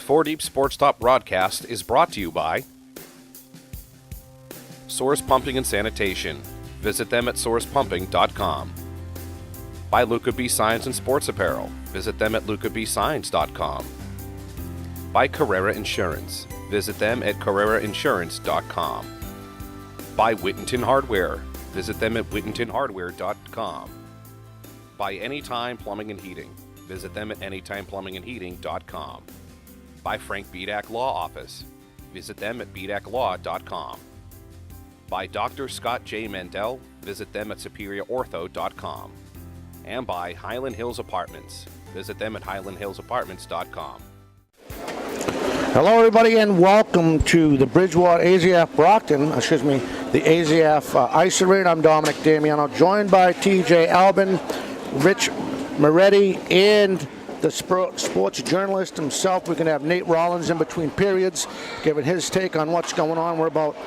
Four Deep Sports Talk broadcast is brought to you by Source Pumping and Sanitation. Visit them at sourcepumping.com. By Luca B Signs and Sports Apparel. Visit them at lucabsigns.com. By Carrera Insurance. Visit them at carrerainsurance.com. By Whittington Hardware. Visit them at whittingtonhardware.com. By Anytime Plumbing and Heating. Visit them at anytimeplumbingandheating.com. By Frank Bedak Law Office. Visit them at bedaklaw.com. By Dr. Scott J. Mandel. Visit them at superiorortho.com. And by Highland Hills Apartments. Visit them at highlandhillsapartments.com. Hello, everybody, and welcome to the Bridgewater AZF the AZF Ice Arena. I'm Dominic Damiano, joined by TJ Albin, Rich Moretti, and the sports journalist himself. We're going to have Nate Rollins in between periods, giving his take on what's going on. We're about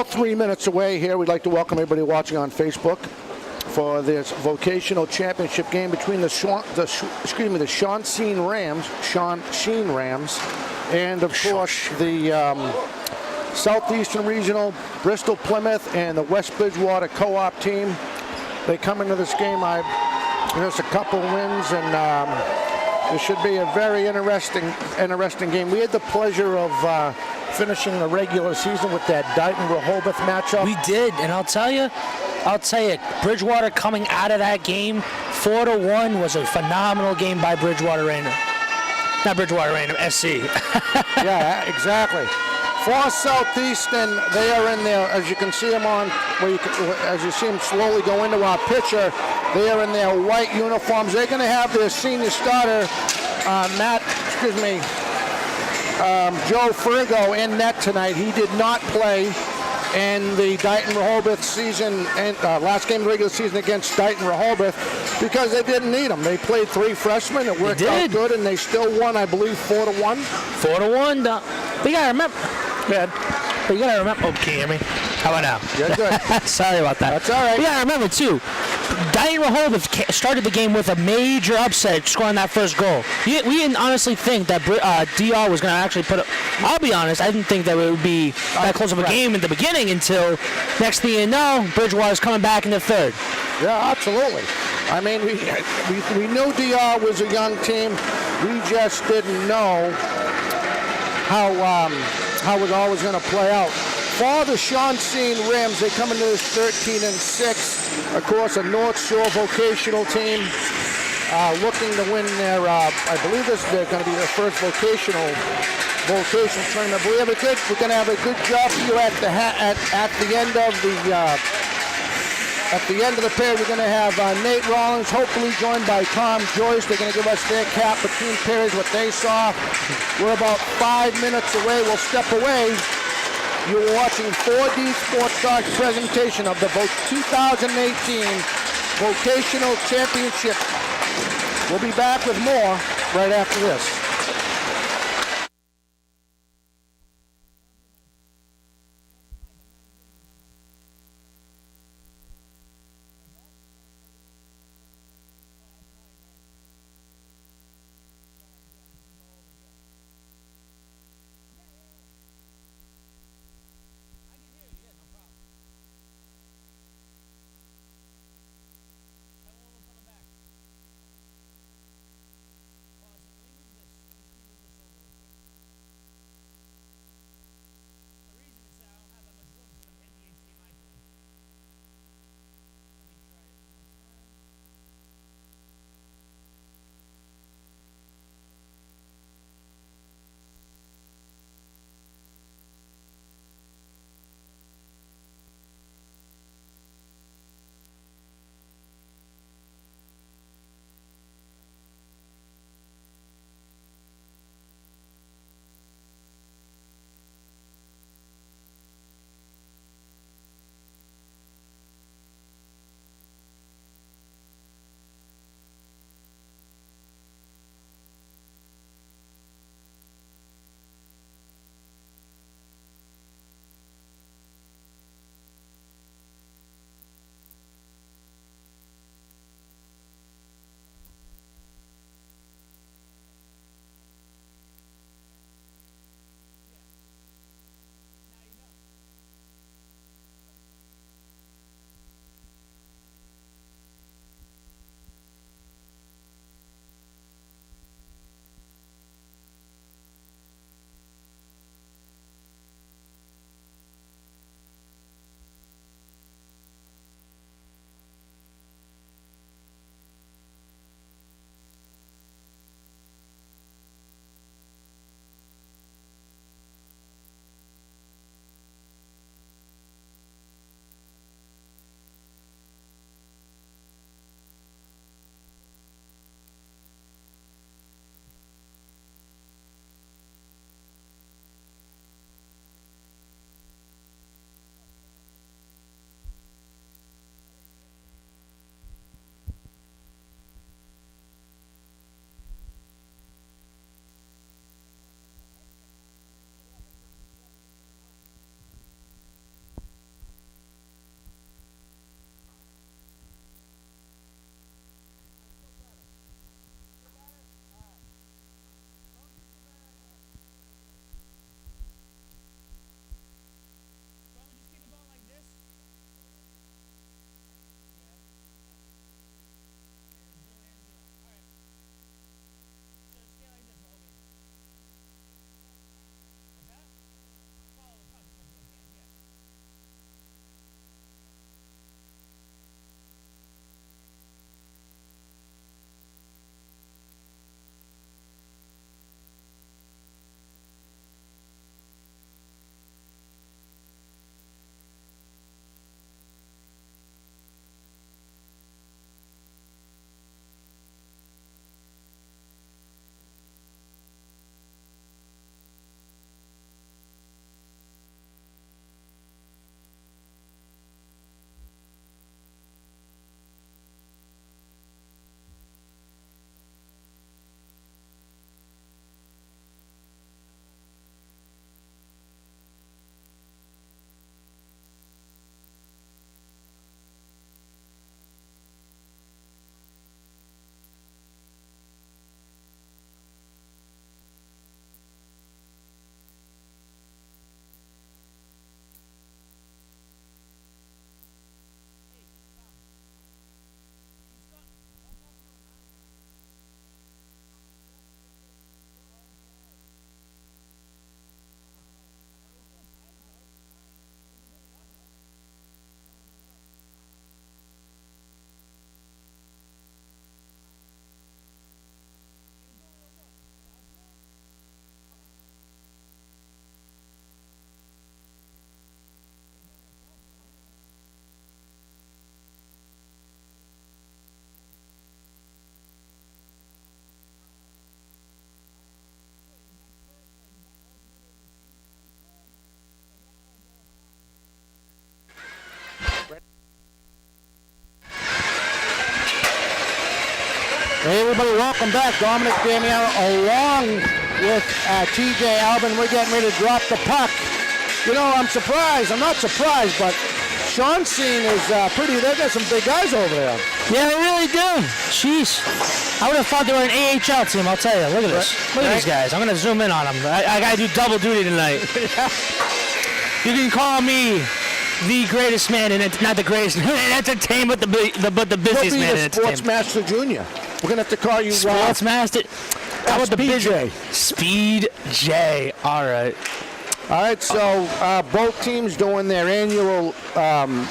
3 minutes away here. We'd like to welcome everybody watching on Facebook for this Vocational Championship game between the Shawseen Rams, and of course the Southeastern Regional, Bristol, Plymouth, and the West Bridgewater Co-op team. They come into this game. There's a couple wins, and it should be a very interesting game. We had the pleasure of finishing the regular season with that Dighton-Rehoboth matchup. We did, and I'll tell you, Bridgewater coming out of that game 4-1 was a phenomenal game by Bridgewater Raynham. Not Bridgewater Raynham, SC. Yeah, exactly. For Southeastern, they are in there, as you can see them as you see them slowly go into our picture, they are in their white uniforms. They're going to have their senior starter, Joe Fergo, in net tonight. He did not play in the Dighton-Rehoboth season, and last game of the regular season against Dighton-Rehoboth, because they didn't need them. They played three freshmen. It worked out good, and they still won, I believe, 4-1. 4-1. But you got to remember. But you got to remember. Oh, can you hear me? How about now? You're good. Sorry about that. That's all right. But you got to remember, too, Dighton-Rehoboth started the game with a major upset, scoring that first goal. We didn't honestly think that DR was going to actually put up. I'll be honest, I didn't think that it would be that close of a game in the beginning until next thing you know, Bridgewater's coming back in the third. Yeah, absolutely. I mean, we knew DR was a young team. We just didn't know how it was always going to play out. For the Shawseen Rams, they come into this 13-6. Of course, a North Shore vocational team looking to win their, I believe they're going to be their first vocational tournament. But we're going to have a good job for you at the end of the period. We're going to have Nate Rollins, hopefully joined by Tom Joyce. They're going to give us their cap between periods, what they saw. We're about 5 minutes away. We'll step away. You're watching 4D Sports Talk's presentation of the 2018 Vocational Championship. We'll be back with more right after this. Hey everybody, welcome back. Dominic Damiano along with TJ Albin. We're getting ready to drop the puck. You know, I'm surprised. I'm not surprised, but Shawseen is they got some big guys over there. Yeah, they really do. Jeez. I would have thought they were an AHL team, I'll tell you. Look at this. Look at these guys. I'm going to zoom in on them. I got to do double duty tonight. You can call me the greatest man in it, not the greatest in entertainment, but the busiest man in entertainment. Sports Master Junior. We're going to have to call you Sports Master. How about the Speed J? Speed J. All right. All right, so both teams doing their annual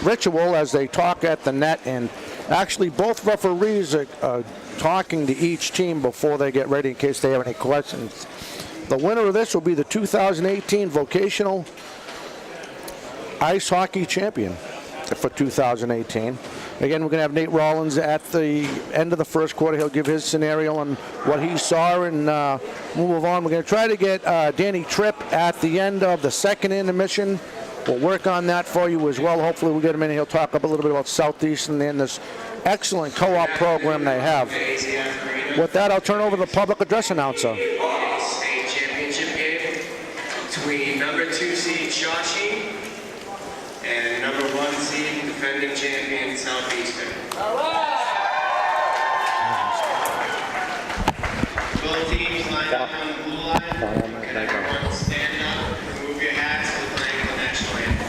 ritual as they talk at the net, and actually both referees are talking to each team before they get ready in case they have any questions. The winner of this will be the 2018 Vocational Ice Hockey Champion for 2018. Again, we're going to have Nate Rollins at the end of the first quarter. He'll give his scenario on what he saw, and we'll move on. We're going to try to get Danny Tripp at the end of the second intermission. We'll work on that for you as well. Hopefully we'll get him in. He'll talk up a little bit about Southeastern and this excellent co-op program they have. With that, I'll turn over to the public address announcer. State Championship game between number 2 seed Shawseen and number 1 seed defending champion Southeastern. Both teams line up on the blue line. Can everyone stand up, remove your hats, and playing the national anthem.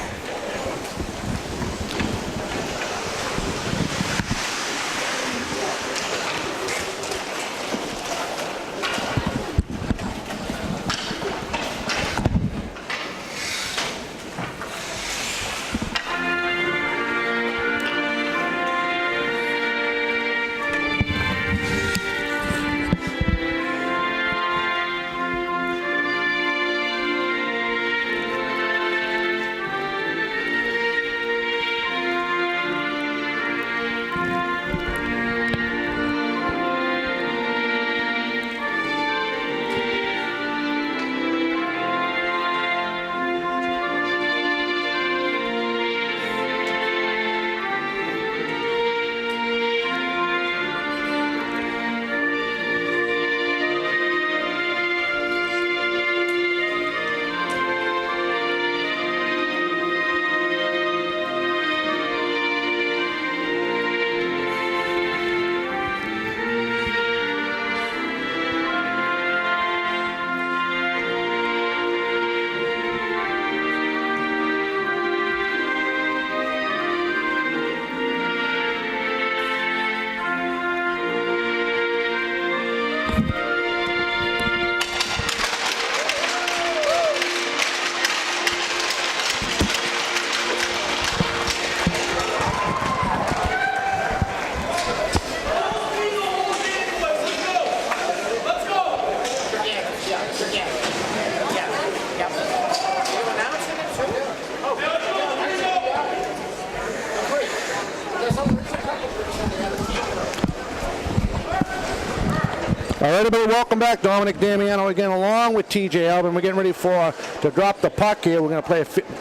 All right, everybody, welcome back. Dominic Damiano again, along with TJ Albin. We're getting ready to drop the puck here. We're going to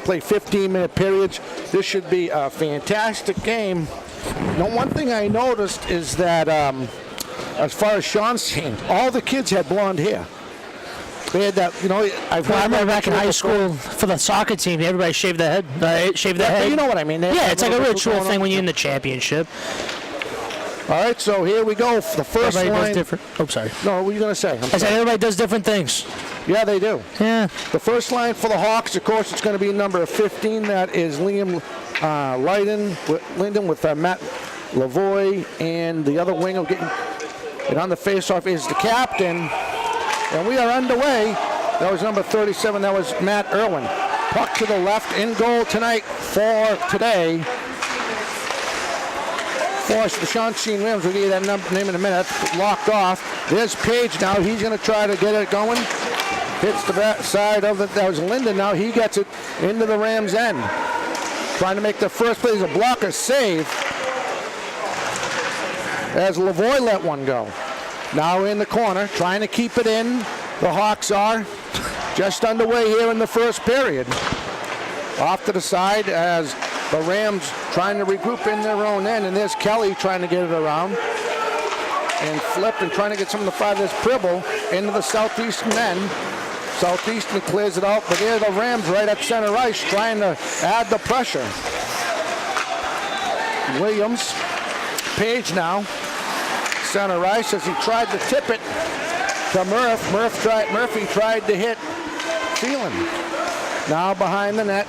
play 15-minute periods. This should be a fantastic game. One thing I noticed is that as far as Shawseen, all the kids had blonde hair. They had that, I remember back in high school for the soccer team, everybody shaved their head. Head. You know what I mean? It's like a ritual thing when you're in the championship. All right, so here we go. The first everybody line. does different. Oh, sorry. No, what were you going to say? I said everybody does different things. Yeah, they do. Yeah. The first line for the Hawks, of course, it's going to be number 15. That is Liam Linden with Matt Lavoie, and the other winger getting it on the faceoff is the captain. And we are underway. That was number 37. That was Matt Irwin. Puck to the left, in goal tonight for today. For the Shawseen Rams, we'll give you that name in a minute. That's locked off. There's Page now. He's going to try to get it going. Hits the back side of it. That was Linden. Now he gets it into the Rams' end. Trying to make the first play. A blocker save as Lavoie let one go. Now in the corner, trying to keep it in. The Hawks are just underway here in the first period. Off to the side as the Rams trying to regroup in their own end, and there's Kelly trying to get it around. and flipped and trying to get some of the fire. There's Pribble into the Southeastern end. Southeastern clears it out, but there the Rams right at center ice trying to add the pressure. Williams, Page now, center ice as he tried to tip it to Murph. Murphy tried to hit Phelan. Now behind the net.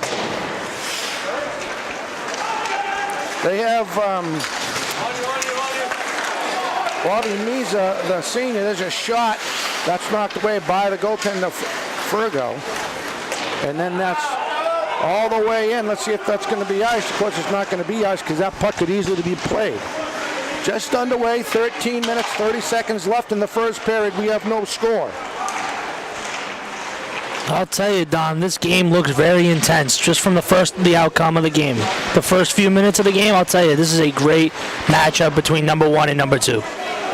They have Bobby Meza, the senior. There's a shot that's knocked away by the goaltender Fergo. And then that's all the way in. Let's see if that's going to be ice. Of course, it's not going to be ice because that puck could easily be played. Just underway, 13 minutes, 30 seconds left in the first period. We have no score. I'll tell you, Don, this game looks very intense just from the outcome of the game. The first few minutes of the game, I'll tell you, this is a great matchup between number 1 and number 2.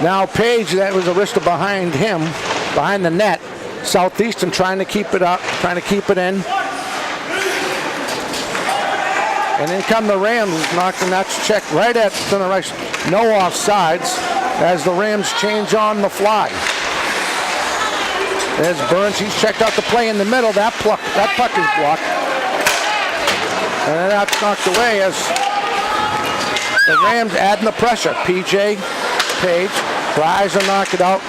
Now Page, that was a wrister behind him, behind the net. Southeastern trying to keep it up, trying to keep it in. And then come the Rams, knocking that's checked right at center ice. No offsides as the Rams change on the fly. There's Burns. He's checked out the play in the middle. That puck is blocked. And that's knocked away as the Rams adding the pressure. PJ Page tries to knock it out,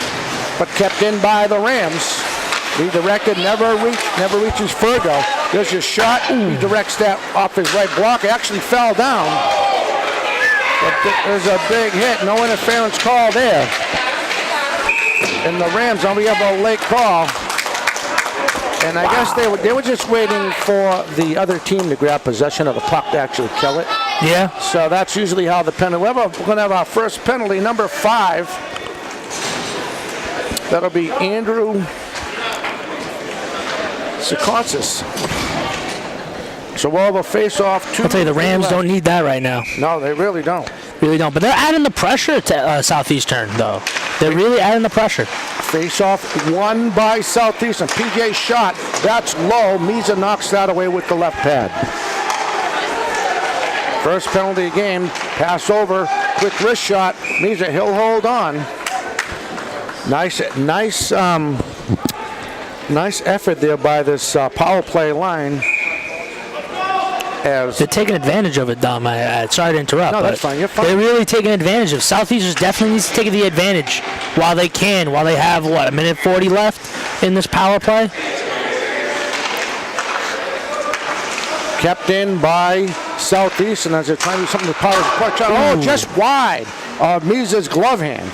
but kept in by the Rams. Redirected, never reaches Fergo. There's a shot. He directs that off his right block. It actually fell down. But there's a big hit. No interference call there. And the Rams only have a late call. And I guess they were just waiting for the other team to grab possession of the puck to actually kill it. Yeah. So that's usually how the penalty. We're going to have our first penalty, number 5. That'll be Andrew Secaucus. So we'll have a face-off. I'll tell you, the Rams don't need that right now. No, they really don't. Really don't. But they're adding the pressure to Southeastern, though. They're really adding the pressure. Face-off won by Southeastern. PJ shot. That's low. Meza knocks that away with the left pad. First penalty of the game. Pass over. Quick wrist shot. Meza, he'll hold on. Nice effort there by this power play line. As they're taking advantage of it, Dom. Sorry to interrupt. No, that's fine. You're fine. They're really taking advantage of. Southeastern definitely needs to take the advantage while they can. While they have a minute 40 left in this power play. Kept in by Southeastern as they're trying to do something with power puck shot. Oh, just wide of Meza's glove hand.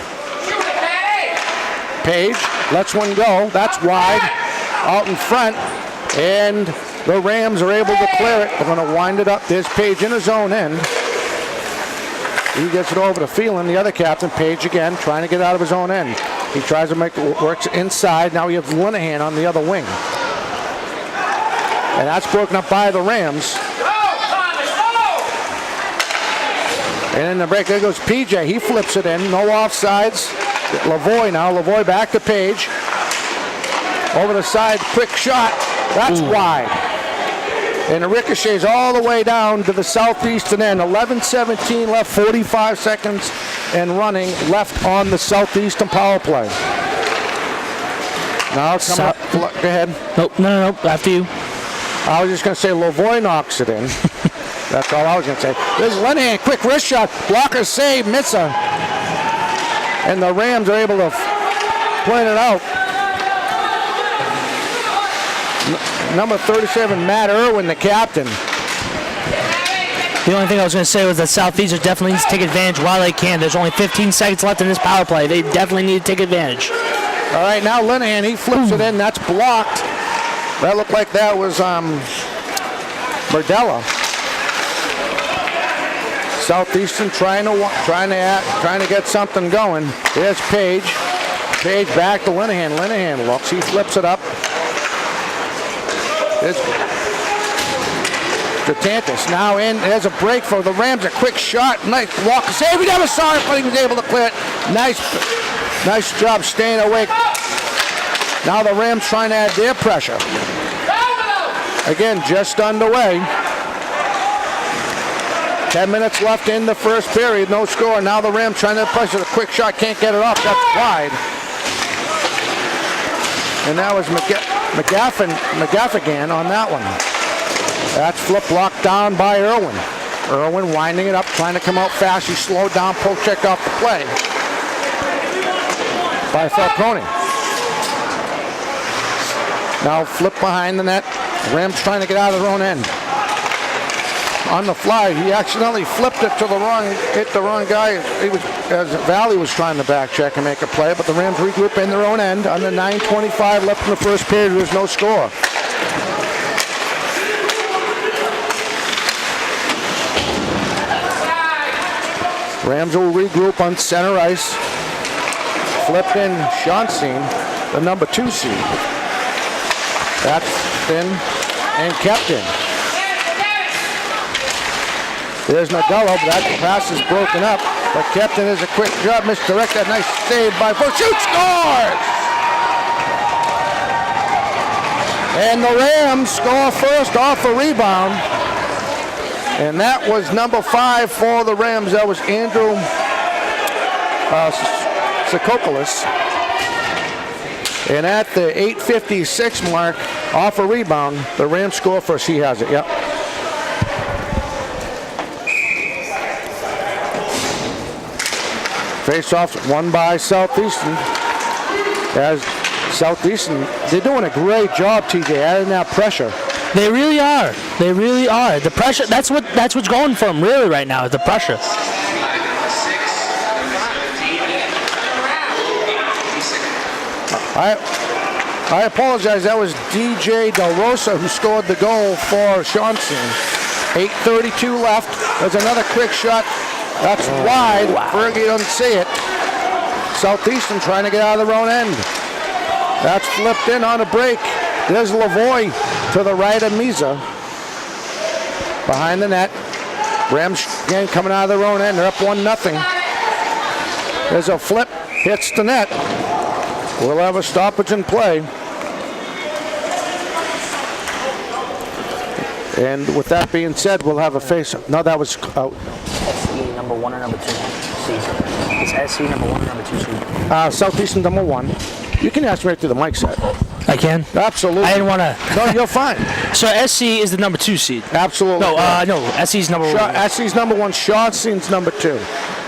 Page lets one go. That's wide out in front, and the Rams are able to clear it. They're going to wind it up. There's Page in his own end. He gets it over to Phelan, the other captain. Page again, trying to get out of his own end. He tries to make it work inside. Now he has Linehan on the other wing. And that's broken up by the Rams. And in the break, there goes PJ. He flips it in. No offsides. Lavoie now. Lavoie back to Page. Over the side, quick shot. That's wide. And it ricochets all the way down to the Southeastern end. 11:17 left, 45 seconds and running left on the Southeastern power play. Now come up. Go ahead. Nope, no, after you. I was just going to say Lavoie knocks it in. That's all I was going to say. There's Linehan, quick wrist shot. Blocker save, Mitsa. And the Rams are able to point it out. Number 37, Matt Irwin, the captain. The only thing I was going to say was that Southeastern definitely needs to take advantage while they can. There's only 15 seconds left in this power play. They definitely need to take advantage. All right, now Linehan, he flips it in. That's blocked. That looked like that was Merdella. Southeastern trying to get something going. There's Page. Page back to Linehan. Linehan looks. He flips it up. There's Detantis now in. There's a break for the Rams. A quick shot. Nice walk. Save. We never saw it, but he was able to clear it. Nice job staying awake. Now the Rams trying to add their pressure. Again, just underway. 10 minutes left in the first period, no score. Now the Rams trying to pressure the quick shot, can't get it off, that's wide. And that was McGaffigan on that one. That's flip blocked down by Irwin. Irwin winding it up, trying to come out fast. He slowed down, poke checked off the play by Falcone. Now flip behind the net. Rams trying to get out of their own end. On the fly, he accidentally flipped it to the wrong, hit the wrong guy. He was, as Valley was trying to back check and make a play, but the Rams regroup in their own end. Under 9:25 left in the first period, there's no score. Rams will regroup on center ice. Flipped in Shawseen, the number 2 seed. That's in and kept in. There's Nadello, but that pass is broken up. But Captain is a quick job, misdirected. Nice save by Bush. Shoot, scores! And the Rams score first off a rebound. And that was number 5 for the Rams. That was Andrew Sikopoulos. And at the 8:56 mark, off a rebound, the Rams score first. He has it, yep. Face-offs won by Southeastern. As Southeastern, they're doing a great job, TJ, adding that pressure. They really are. They really are. The pressure, that's what's going for them really right now, is the pressure. I apologize. That was DJ Del Rosa who scored the goal for Shawseen. 8:32 left. There's another quick shot. That's wide. Wow. Fergie doesn't see it. Southeastern trying to get out of their own end. That's flipped in on a break. There's Lavoie to the right of Miza. Behind the net. Rams again coming out of their own end. They're up 1-0. There's a flip. Hits the net. We'll have a stoppage in play. And with that being said, we'll have a face. No, that was out. SC number 1 or number 2 seed. It's SC number 1 or number 2 seed. Southeastern number 1. You can ask right through the mic set. I can? Absolutely. I didn't want to. No, you're fine. So SC is the number 2 seed. Absolutely. No, SC's number 1. SC's number 1. Shawseen's number 2.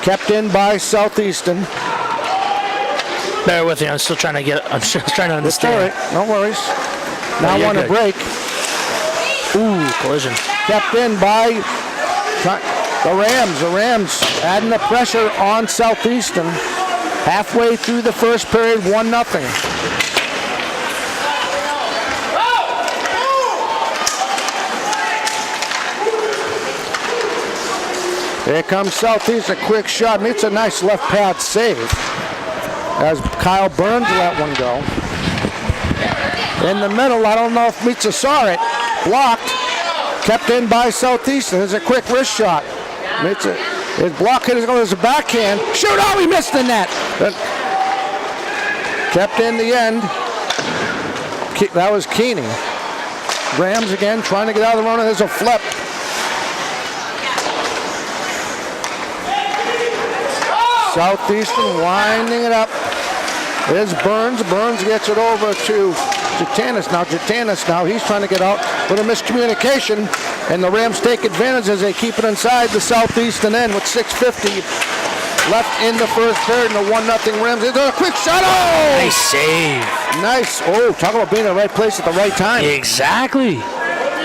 Kept in by Southeastern. Bear with me. I'm still trying to understand. It's all right. No worries. Now you're on a good. break. Ooh, collision. Kept in by the Rams. The Rams adding the pressure on Southeastern. Halfway through the first period, 1-0. Here comes Southeastern. Quick shot. It's a nice left pad save. As Kyle Burns let one go. In the middle, I don't know if Mitza saw it. Blocked. Kept in by Southeastern. There's a quick wrist shot. Mitza is blocking. There's a backhand. Shoot! Oh, he missed the net. Kept in the end. That was Keeney. Rams again trying to get out of the run. There's a flip. Southeastern winding it up. There's Burns. Burns gets it over to Jatanis. Now he's trying to get out with a miscommunication. And the Rams take advantage as they keep it inside the Southeastern end with 6:50 left in the first period. And the 1-0 Rams. There's a quick shot. Oh! Nice save. Nice. Oh, talk about being in the right place at the right time. Exactly.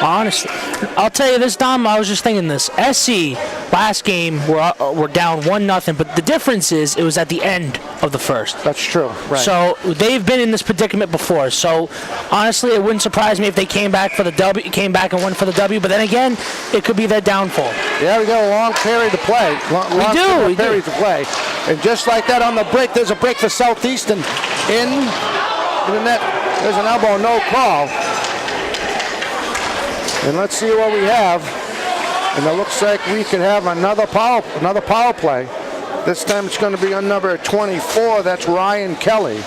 Honestly, I'll tell you this, Dom. I was just thinking this. SC last game we're down 1-0, but the difference is it was at the end of the first. That's true. Right. So they've been in this predicament before. So honestly, it wouldn't surprise me if they came back for the W, came back and won for the W. But then again, it could be their downfall. Yeah, we got a long period to play. We do. To play. And just like that on the break, there's a break for Southeastern in the net. There's an elbow, no call. And let's see what we have. And it looks like we could have another power play. This time it's going to be on number 24. That's Ryan Kelly.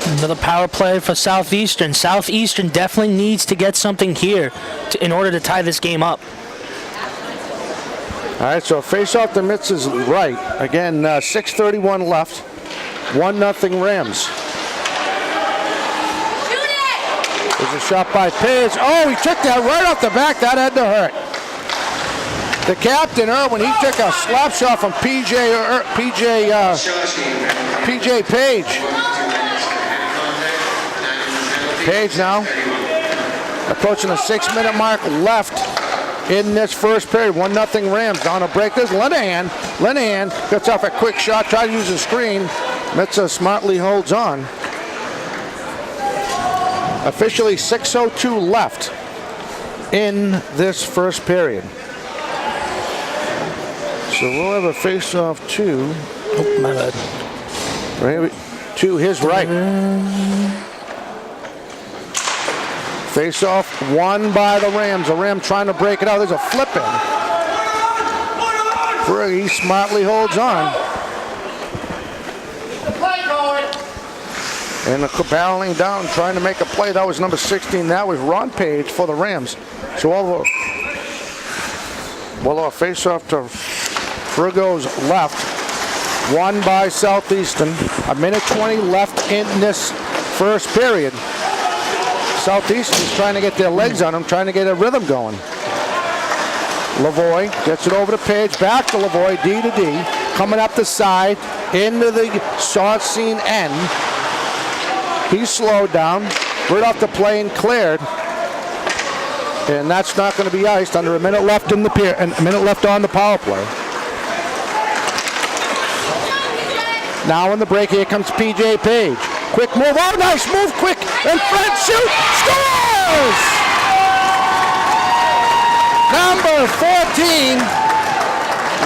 Another power play for Southeastern. Southeastern definitely needs to get something here in order to tie this game up. right, so face off to Mitz's right. Again, 6:31 left. 1-0 Rams. There's a shot by Page. Oh, he took that right off the back. That had to hurt. The captain, Irwin, he took a slap shot from PJ Page. Page now approaching the 6-minute mark left in this first period. 1-0 Rams. Down a break. There's Linehan. Linehan gets off a quick shot, tries to use the screen. Metza smartly holds on. Officially 6:02 left in this first period. So we'll have a face-off to, Oh, my bad. to his right. Face-off won by the Rams. The Rams trying to break it out. There's a flip in. He smartly holds on. And barreling down, trying to make a play. That was number 16. That was Ron Page for the Rams. So all our face-off to Frigo's left. Won by Southeastern. 1:20 left in this first period. Southeastern's trying to get their legs on them, trying to get a rhythm going. Lavoie gets it over to Page. Back to Lavoie, D to D. Coming up the side into the Shawseen end. He's slowed down, right off the play and cleared. And that's not going to be iced. Under a minute left in the a minute left on the power play. Now in the break, here comes PJ Page. Quick move, oh nice move, quick, and Fred shoot, scores! Number 14,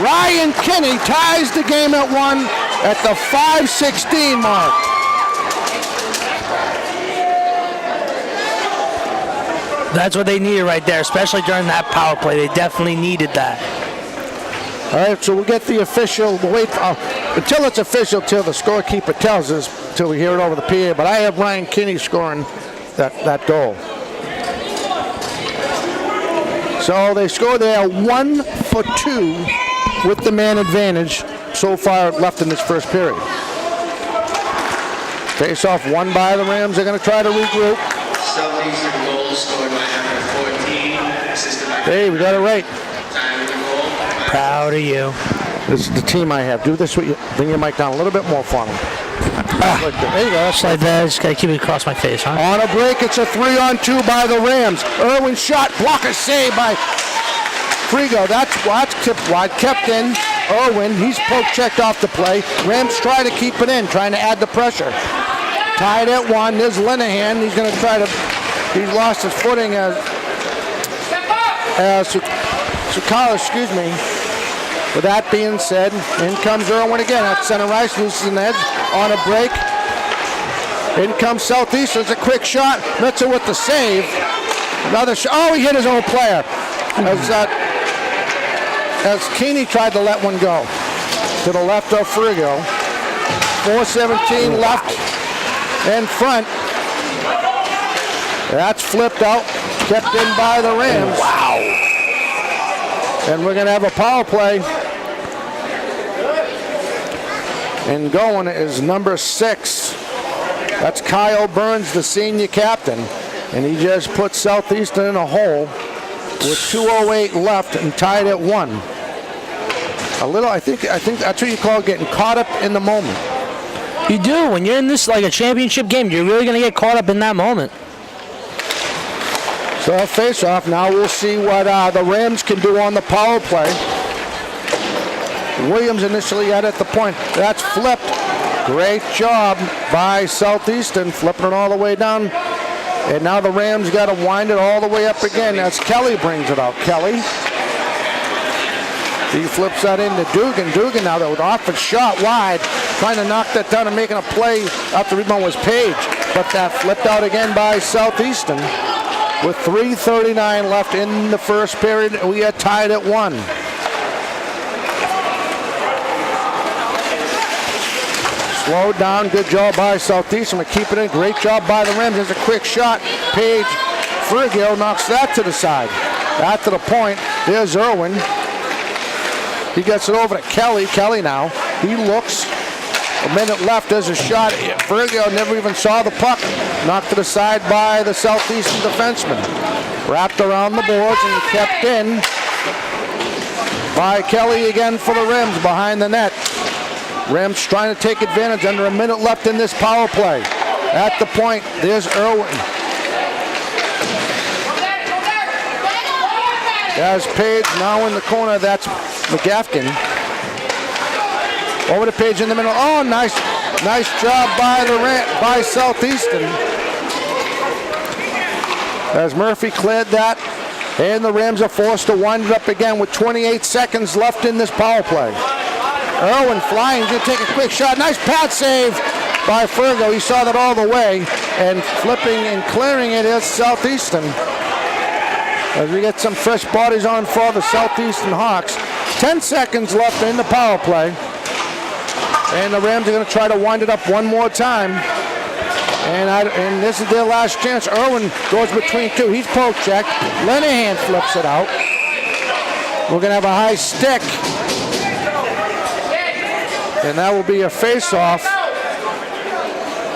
Ryan Kinney ties the game at 1 at the 5:16 mark. That's what they needed right there, especially during that power play. They definitely needed that. All right, so we'll get the official, we'll wait until it's official, till the scorekeeper tells us, till we hear it over the PA, but I have Ryan Kinney scoring that goal. So they score there 1 for 2 with the man advantage so far left in this first period. Face off won by the Rams. They're going to try to regroup. Southeastern goal scored by number 14. Assisted by Hey, we got it right. time of the goal. Proud of you. This is the team I have. Do this with you. Bring your mic down a little bit more for me. There you go. Just like that. Just gotta keep it across my face, huh? On a break, it's a 3-on-2 by the Rams. Irwin shot, blocker save by Frigo. That's wide kept in. Irwin, he's poke checked off the play. Rams try to keep it in, trying to add the pressure. Tied at 1. There's Linehan. He's going to try to. He's lost his footing as Sukala, excuse me. With that being said, in comes Irwin again at center ice, loses an edge on a break. In comes Southeast. There's a quick shot. Metza with the save. Another shot. Oh, he hit his own player. As Keeney tried to let one go. To the left of Frigo. 4:17 left in front. That's flipped out. Kept in by the Rams. Wow. And we're going to have a power play. And going is number 6. That's Kyle Burns, the senior captain. And he just put Southeastern in a hole with 2:08 left and tied at 1. I think that's what you call getting caught up in the moment. You do. When you're in this like a championship game, you're really gonna get caught up in that moment. So face off. Now we'll see what the Rams can do on the power play. Williams initially had at the point. That's flipped. Great job by Southeastern, flipping it all the way down. And now the Rams got to wind it all the way up again as Kelly brings it out. Kelly. He flips that into Dugan. Dugan now though, with off a shot wide, trying to knock that down and making a play after the rebound was Page. But that flipped out again by Southeastern. With 3:39 left in the first period, we are tied at 1. Slowed down, good job by Southeastern. We keep it in, great job by the Rams. There's a quick shot. Page, Frigo knocks that to the side. That to the point. There's Irwin. He gets it over to Kelly. Kelly now. He looks. A minute left. There's a shot. Fergo never even saw the puck. Knocked to the side by the Southeastern defenseman. Wrapped around the boards and kept in by Kelly again for the Rims behind the net. Rims trying to take advantage. Under a minute left in this power play. At the point, there's Irwin. There's Page now in the corner. That's McGafkin. Over to Page in the middle. Oh, nice job by Southeastern. As Murphy cleared that, and the Rams are forced to wind it up again with 28 seconds left in this power play. Irwin flying, he's going to take a quick shot. Nice pad save by Fergo. He saw that all the way, and flipping and clearing it is Southeastern. As we get some fresh bodies on for the Southeastern Hawks. 10 seconds left in the power play. And the Rams are going to try to wind it up one more time. And this is their last chance. Irwin goes between two. He's poke checked. Linehan flips it out. We're going to have a high stick. And that will be a face-off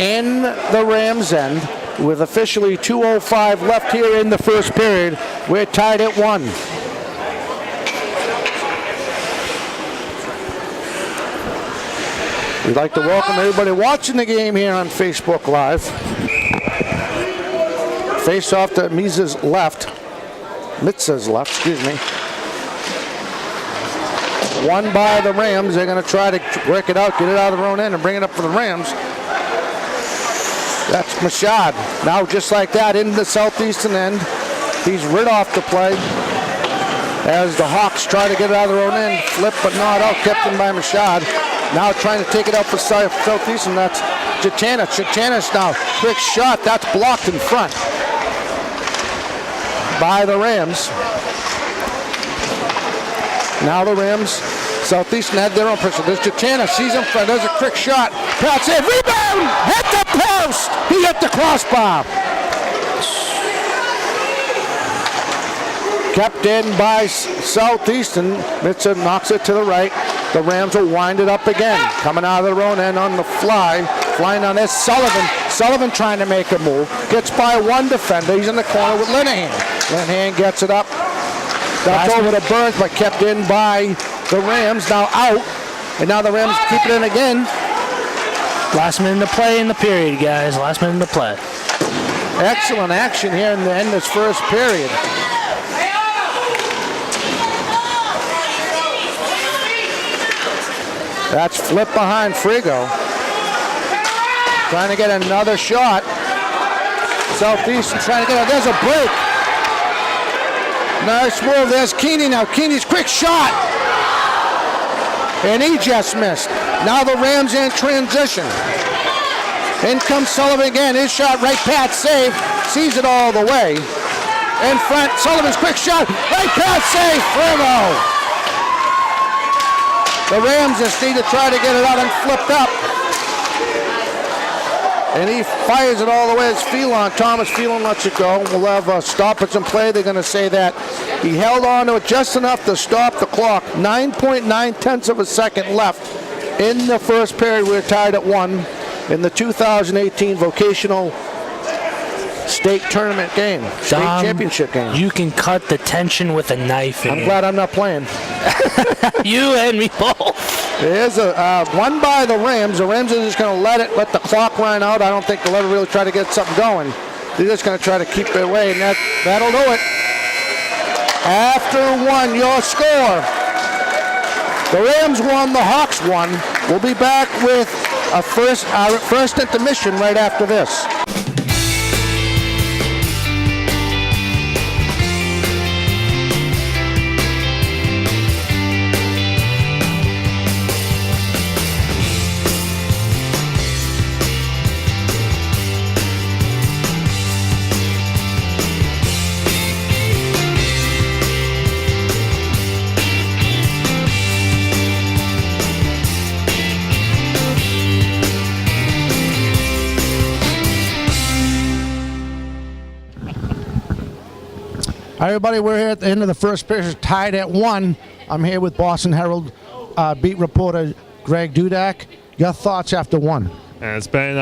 in the Rams' end with officially 2:05 left here in the first period. We're tied at 1. We'd like to welcome everybody watching the game here on Facebook Live. Face off to Mitza's left, excuse me. Won by the Rams. They're going to try to work it out, get it out of their own end, and bring it up for the Rams. That's Mashad. Now just like that, into the Southeastern end. He's rid off the play as the Hawks try to get it out of their own end. Flip but not out, kept in by Mashad. Now trying to take it out for Southeastern. That's Chatanis. Chatanis now, quick shot. That's blocked in front by the Rams. Now the Rams, Southeastern had their own pressure. There's Chatanis, he's in front. There's a quick shot. Pat save, rebound! Hit the post! He hit the crossbar. Kept in by Southeastern. Mitza knocks it to the right. The Rams will wind it up again. Coming out of their own end on the fly. Flying on this, Sullivan. Sullivan trying to make a move. Gets by one defender. He's in the corner with Linehan. Linehan gets it up. That's over to Burns, but kept in by the Rams. Now out. And now the Rams keep it in again. Last minute to play in the period, guys. Last minute to play. Excellent action here in the end of this first period. That's flip behind Frigo. Trying to get another shot. Southeastern trying to get it. There's a break. Nice move. There's Keeney now. Keeney's quick shot. And he just missed. Now the Rams in transition. In comes Sullivan again. His shot right pad save. Sees it all the way. In front. Sullivan's quick shot. Right pad save. Frigo. The Rams just need to try to get it out and flipped up. And he fires it all the way. It's Phelan. Thomas Phelan lets it go. We'll have a stoppage in play. They're going to say that he held on to it just enough to stop the clock. 9.9 of a second left in the first period. We're tied at 1 in the 2018 Vocational State Tournament game. State Championship game. You can cut the tension with a knife. I'm glad I'm not playing. You and me both. There's a one by the Rams. The Rams are just going to let the clock run out. I don't think they'll ever really try to get something going. They're just going to try to keep it away, and that'll do it. After 1, your score. The Rams won, the Hawks won. We'll be back with our first intermission right after this. Hi everybody, we're here at the end of the first period, tied at 1. I'm here with Boston Herald beat reporter Greg Dudak. Your thoughts after one? And it's been,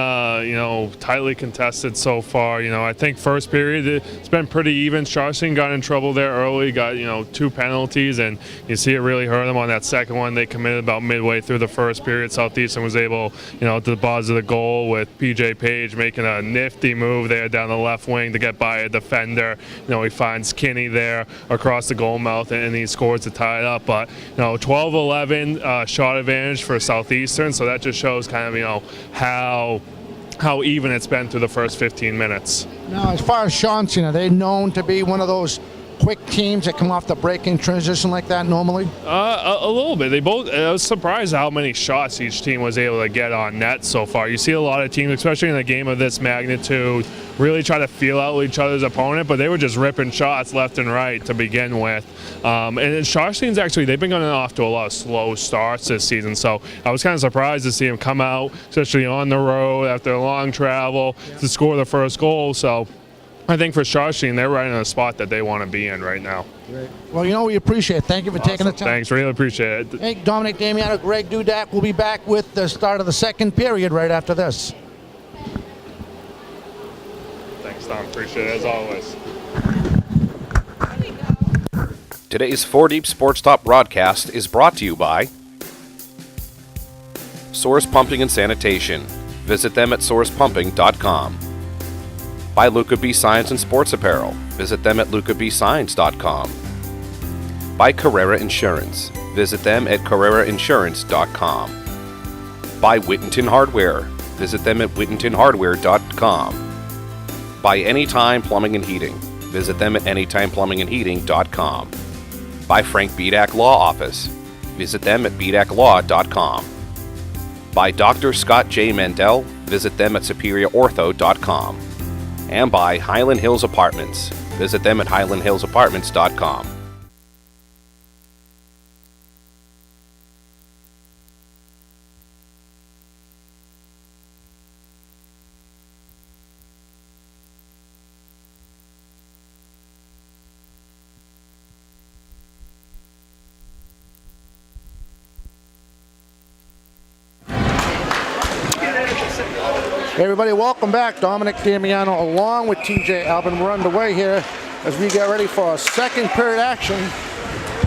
tightly contested so far. I think first period, it's been pretty even. Shawseen got in trouble there early, got, 2 penalties, and you see it really hurt them on that second one. They committed about midway through the first period. Southeastern was able, to the buzz of the goal with P.J. Page making a nifty move there down the left wing to get by a defender. He finds Kinney there across the goal mouth, and he scores to tie it up. But, 12-11 shot advantage for Southeastern, so that just shows kind of, how even it's been through the first 15 minutes. Now, as far as Shawseen, are they known to be one of those quick teams that come off the break-in transition like that normally? A little bit. I was surprised how many shots each team was able to get on net so far. You see a lot of teams, especially in a game of this magnitude, really try to feel out each other's opponent, but they were just ripping shots left and right to begin with. And Shawseen's actually, they've been going off to a lot of slow starts this season, so I was kind of surprised to see them come out, especially on the road after a long travel, to score the first goal. So I think for Shawseen, they're right in a spot that they want to be in right now. Great. Well, we appreciate it. Thank you for taking the time. Thanks, really appreciate it. Hey, Dominic Damiano, Greg Dudak will be back with the start of the second period right after this. Thanks, Tom. Appreciate it, as always. Today's 4 Deep Sports Talk broadcast is brought to you by Source Pumping and Sanitation. Visit them at sourcepumping.com. By Luca B. Science and Sports Apparel. Visit them at lucabsigns.com. By Carrera Insurance. Visit them at carrerainsurance.com. By Whittington Hardware. Visit them at whittingtonhardware.com. By Anytime Plumbing and Heating. Visit them at anytimeplumbingandheating.com. By Frank Bedak Law Office. Visit them at bedaclaw.com. By Dr. Scott J. Mandel. Visit them at superiorortho.com. And by Highland Hills Apartments. Visit them at highlandhillsapartments.com. Hey everybody, welcome back. Dominic Damiano along with TJ Albin. We're underway here as we get ready for a second period action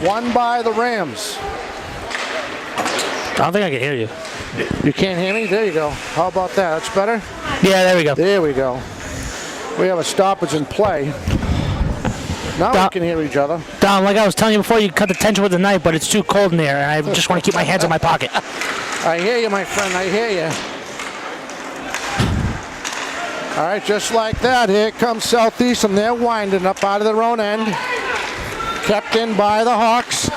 won by the Rams. I don't think I can hear you. You can't hear me? There you go. How about that? That's better? Yeah, there we go. There we go. We have a stoppage in play. Now we can hear each other. Dom, like I was telling you before, you cut the tension with the knife, but it's too cold in there, and I just want to keep my hands in my pocket. I hear you, my friend. I hear you. All right, just like that, here comes Southeastern. They're winding up out of their own end. Kept in by the Hawks.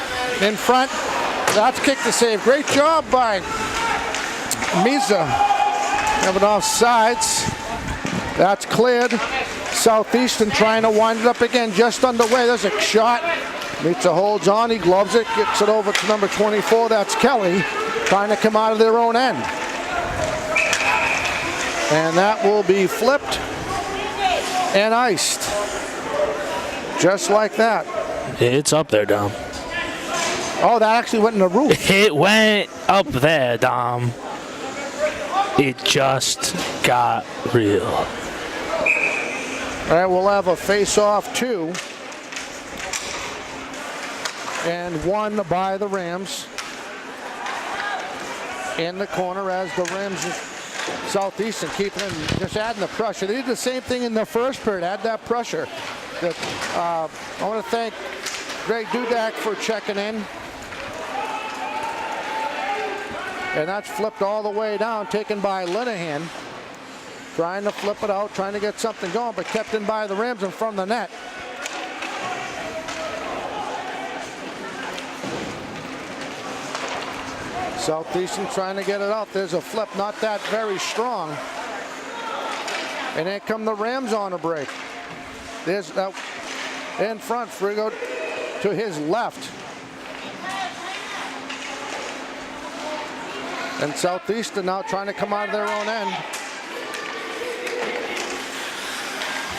In front. That's kick to save. Great job by Miza. Have it off sides. That's cleared. Southeastern trying to wind it up again. Just underway. There's a shot. Miza holds on. He gloves it. Gets it over to number 24. That's Kelly. Trying to come out of their own end. And that will be flipped and iced. Just like that. It's up there, Dom. Oh, that actually went in the roof. It went up there, Dom. It just got real. All right, we'll have a face-off 2. And won by the Rams. In the corner as the Rams... Southeastern keeping them, just adding the pressure. They did the same thing in the first period, add that pressure. I want to thank Greg Dudak for checking in. And that's flipped all the way down, taken by Linehan. Trying to flip it out, trying to get something going, but kept in by the Rams and from the net. Southeastern trying to get it out. There's a flip, not that very strong. And then come the Rams on a break. There's in front, Frigo to his left. And Southeastern now trying to come out of their own end.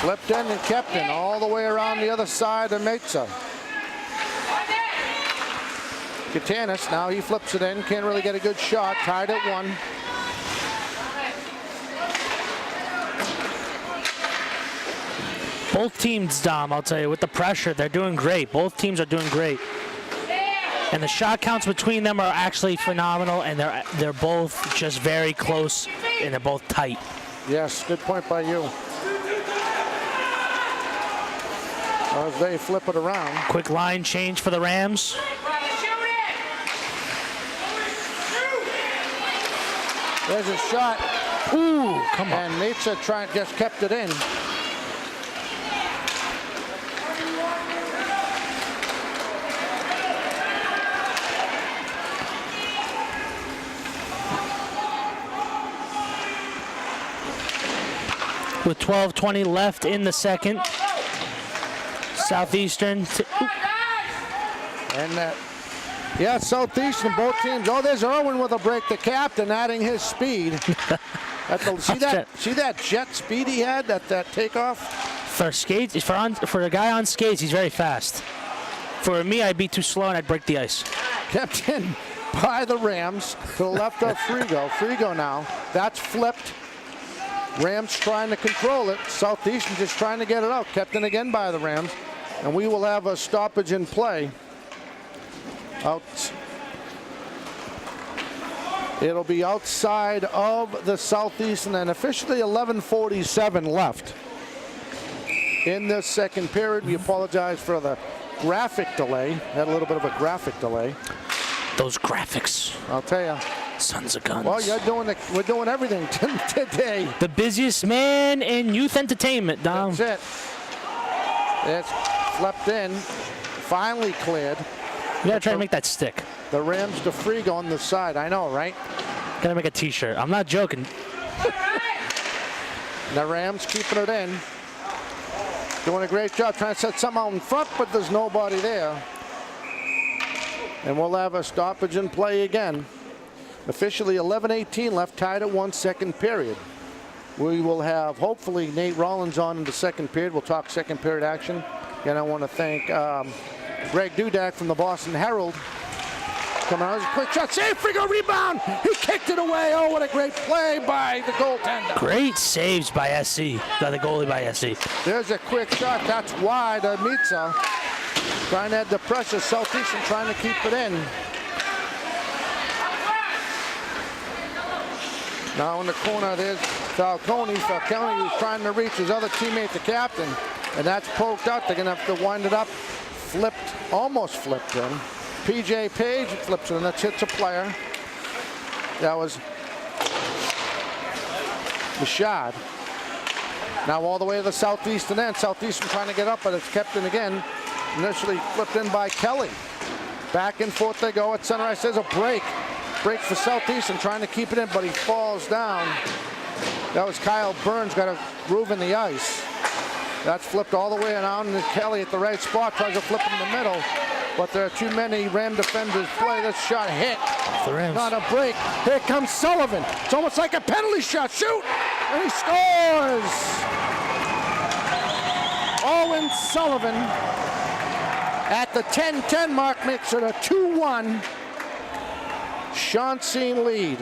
Flipped in and kept in all the way around the other side of Meza. Katanis, now he flips it in. Can't really get a good shot. Tied at 1. Both teams, Dom, I'll tell you, with the pressure, they're doing great. Both teams are doing great. And the shot counts between them are actually phenomenal, and they're both just very close, and they're both tight. Yes, good point by you. As they flip it around. Quick line change for the Rams. There's a shot. Ooh, come on. And Meza just kept it in. With 12:20 left in the second. Southeastern. And yeah, Southeastern, both teams. Oh, there's Irwin with a break. The captain adding his speed. See that jet speed he had, that takeoff? For skates, for a guy on skates, he's very fast. For me, I'd be too slow and I'd break the ice. Kept in by the Rams to the left of Frigo. Frigo now. That's flipped. Rams trying to control it. Southeastern just trying to get it out. Kept in again by the Rams. And we will have a stoppage in play. Out. It'll be outside of the Southeastern, and officially 11:47 left in this second period. We apologize for the graphic delay. Had a little bit of a graphic delay. Those graphics. I'll tell you. Sons of guns. Well, we're doing everything today. The busiest man in youth entertainment, Dom. That's it. It's flipped in. Finally cleared. You gotta try to make that stick. The Rams to Frigo on the side. I know, right? Gotta make a t-shirt. I'm not joking. The Rams keeping it in. Doing a great job trying to set something out in front, but there's nobody there. And we'll have a stoppage in play again. Officially 11:18 left, tied at 1 second period. We will have, hopefully, Nate Rollins on in the second period. We'll talk second period action. And I want to thank Greg Dudak from the Boston Herald. Coming out, a quick shot, save, Frigo, rebound! He kicked it away. Oh, what a great play by the goaltender. Great saves by SC, by the goalie by SC. There's a quick shot, that's wide. Meza trying to add the pressure. Southeastern trying to keep it in. Now in the corner, there's Falcone. Falcone was trying to reach his other teammate, the captain, and that's poked out. They're going to have to wind it up. Flipped, almost flipped in. PJ Page flips it, and that hits a player. That was Mashad. Now all the way to the Southeastern end. Southeastern trying to get up, but it's kept in again. Initially flipped in by Kelly. Back and forth they go at center ice. There's a break. Break for Southeastern, trying to keep it in, but he falls down. That was Kyle Burns, got a groove in the ice. That's flipped all the way around, and Kelly at the right spot tries to flip in the middle, but there are too many Ram defenders play. This shot hit. Not a break. Here comes Sullivan. It's almost like a penalty shot. Shoot! And he scores! Owen Sullivan at the 10-10 mark makes it a 2-1. Shawseen lead.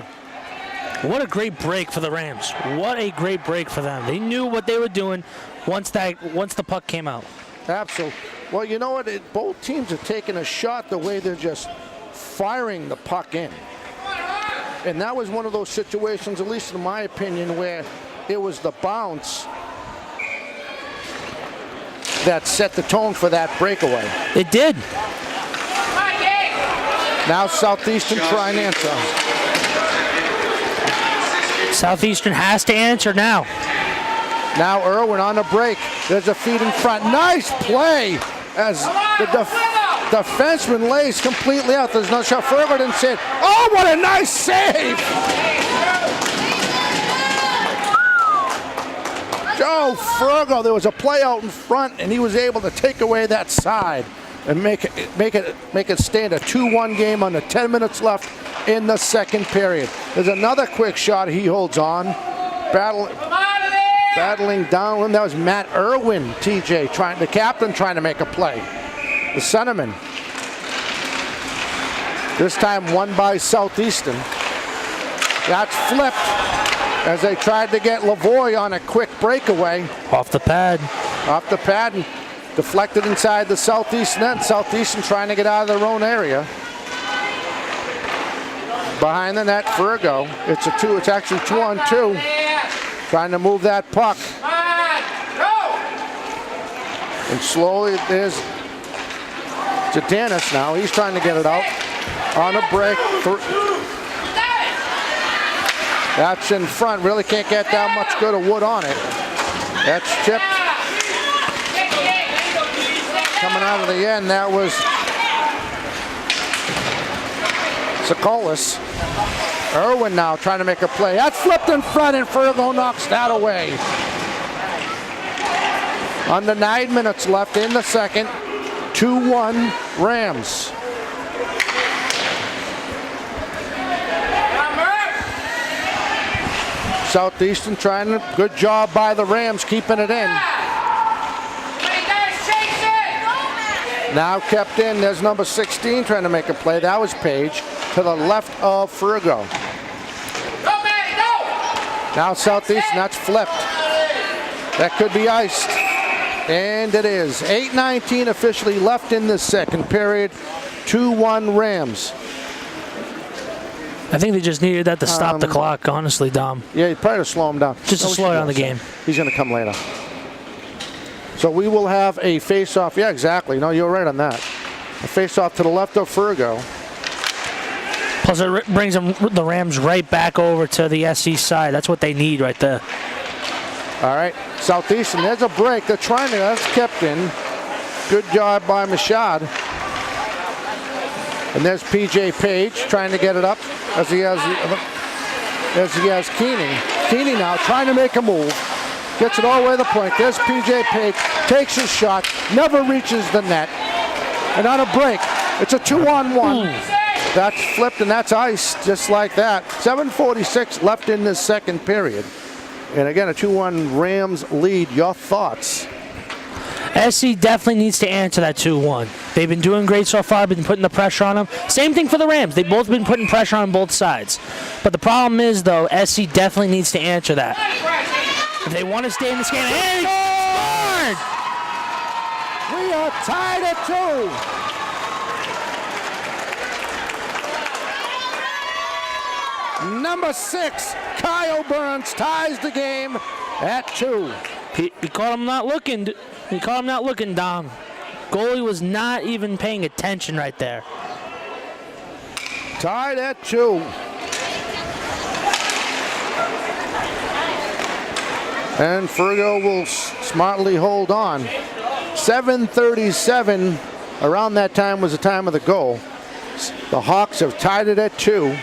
What a great break for the Rams. What a great break for them. They knew what they were doing once the puck came out. Absolutely. Well, you know what? Both teams are taking a shot the way they're just firing the puck in. And that was one of those situations, at least in my opinion, where it was the bounce that set the tone for that breakaway. It did. Now Southeastern trying to answer. Southeastern has to answer now. Now Irwin on the break. There's a feed in front. Nice play as the defenseman lays completely out. There's no shot. Ferber didn't see it. Oh, what a nice save! Joe Fergo, there was a play out in front, and he was able to take away that side and make it stand a 2-1 game under 10 minutes left in the second period. There's another quick shot he holds on. Battling down. That was Matt Irwin, TJ, the captain trying to make a play. The centerman. This time won by Southeastern. That's flipped as they tried to get Lavoie on a quick breakaway. Off the pad. Off the pad and deflected inside the Southeastern end. Southeastern trying to get out of their own area. Behind the net, Virgo. It's actually 2-on-2. Trying to move that puck. And slowly there's Jadanis now. He's trying to get it out. On a break. That's in front. Really can't get that much good of wood on it. That's chipped. Coming out of the end, that was Sokolis. Irwin now trying to make a play. That's flipped in front and Virgo knocks that away. Under 9 minutes left in the second. 2-1 Rams. Southeastern trying to, good job by the Rams keeping it in. Now kept in, there's number 16 trying to make a play. That was Page to the left of Virgo. Now Southeastern, that's flipped. That could be iced. And it is. 8:19 officially left in the second period. 2-1 Rams. I think they just needed that to stop the clock, honestly, Dom. Yeah, you probably to slow him down. Just to slow down the game. He's going to come later. So we will have a face-off. Yeah, exactly. No, you're right on that. A face-off to the left of Virgo. Plus, it brings the Rams right back over to the SC side. That's what they need right there. All right, Southeastern, there's a break. They're trying to, that's kept in. Good job by Machad. And there's PJ Page trying to get it up as he has Keeney. Keeney now trying to make a move. Gets it all the way to the point. There's PJ Page, takes his shot, never reaches the net. And on a break, it's a 2-on-1. That's flipped and that's iced just like that. 7:46 left in this second period. And again, a 2-1 Rams lead. Your thoughts? SC definitely needs to answer that 2-1. They've been doing great so far, been putting the pressure on them. Same thing for the Rams. They've both been putting pressure on both sides. But the problem is, though, SC definitely needs to answer that. If they want to stay in this game, and scored! We are tied at 2. Number 6, Kyle Burns ties the game at 2. He caught him not looking. He caught him not looking, Dom. Goalie was not even paying attention right there. Tied at 2. And Virgo will smartly hold on. 7:37, around that time was the time of the goal. The Hawks have tied it at 2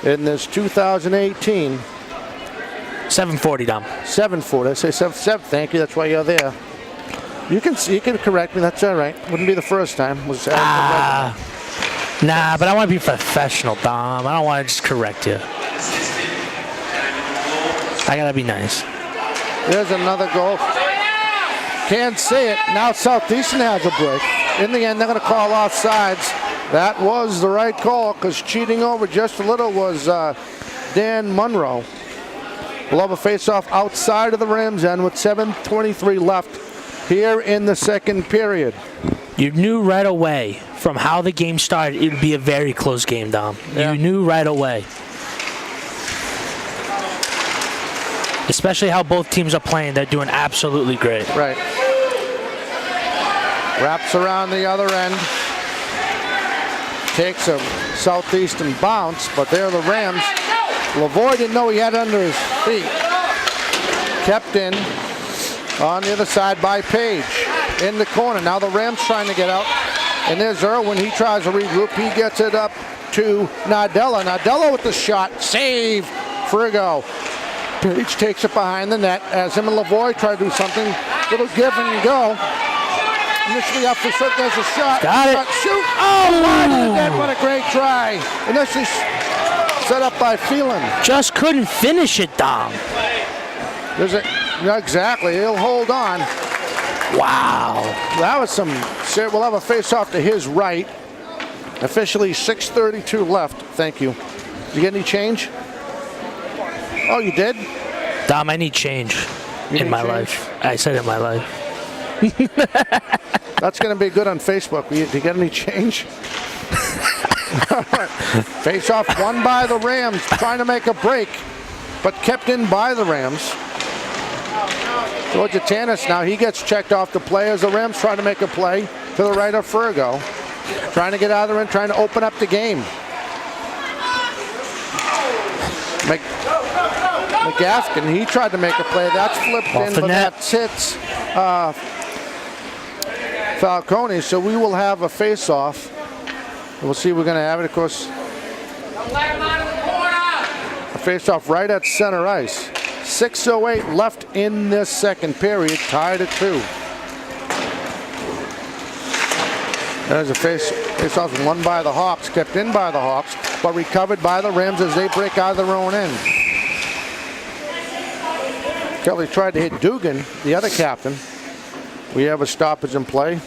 in this 2018. 7:40, Dom. 7:40. I say 7. Thank you. That's why you're there. You can correct me. That's all right. Wouldn't be the first time. Nah, but I want to be professional, Dom. I don't want to just correct you. I gotta be nice. There's another goal. Can't see it. Now Southeastern has a break. In the end, they're going to call offsides. That was the right call because cheating over just a little was Dan Munro. We'll have a face-off outside of the Rams end with 7:23 left here in the second period. You knew right away from how the game started it would be a very close game, Dom. Yeah. You knew right away. Especially how both teams are playing. They're doing absolutely great. Right. Wraps around the other end. Takes a Southeastern bounce, but there the Rams. Lavoie didn't know he had it under his feet. Kept in on the other side by Page. In the corner. Now the Rams trying to get out. And there's Irwin. He tries to regroup. He gets it up to Nadella. Nadella with the shot. Save. Frigo. Page takes it behind the net as him and Lavoie try to do something. Little give and go. Initially up for shot. There's a shot. Got it. Shoot. Oh, wide of the net. What a great try. Initially set up by Phelan. Just couldn't finish it, Dom. There's a, no, exactly. He'll hold on. Wow. That was some. We'll have a face-off to his right. Officially 6:32 left. Thank you. Did you get any change? Oh, you did? Dom, I need change in my life. I said in my life. That's going to be good on Facebook. Did you get any change? Face off won by the Rams, trying to make a break, but kept in by the Rams. Georgia Tanis now, he gets checked off the play as the Rams try to make a play to the right of Fergo. Trying to get out of the ring, trying to open up the game. McGafkin, he tried to make a play. That's flipped in, but that hits Falcone. So we will have a face-off. We'll see if we're going to have it, of course. A face-off right at center ice. 6:08 left in this second period, tied at 2. There's a face-off won by the Hawks, kept in by the Hawks, but recovered by the Rams as they break out of their own end. Kelly tried to hit Dugan, the other captain. We have a stoppage in play.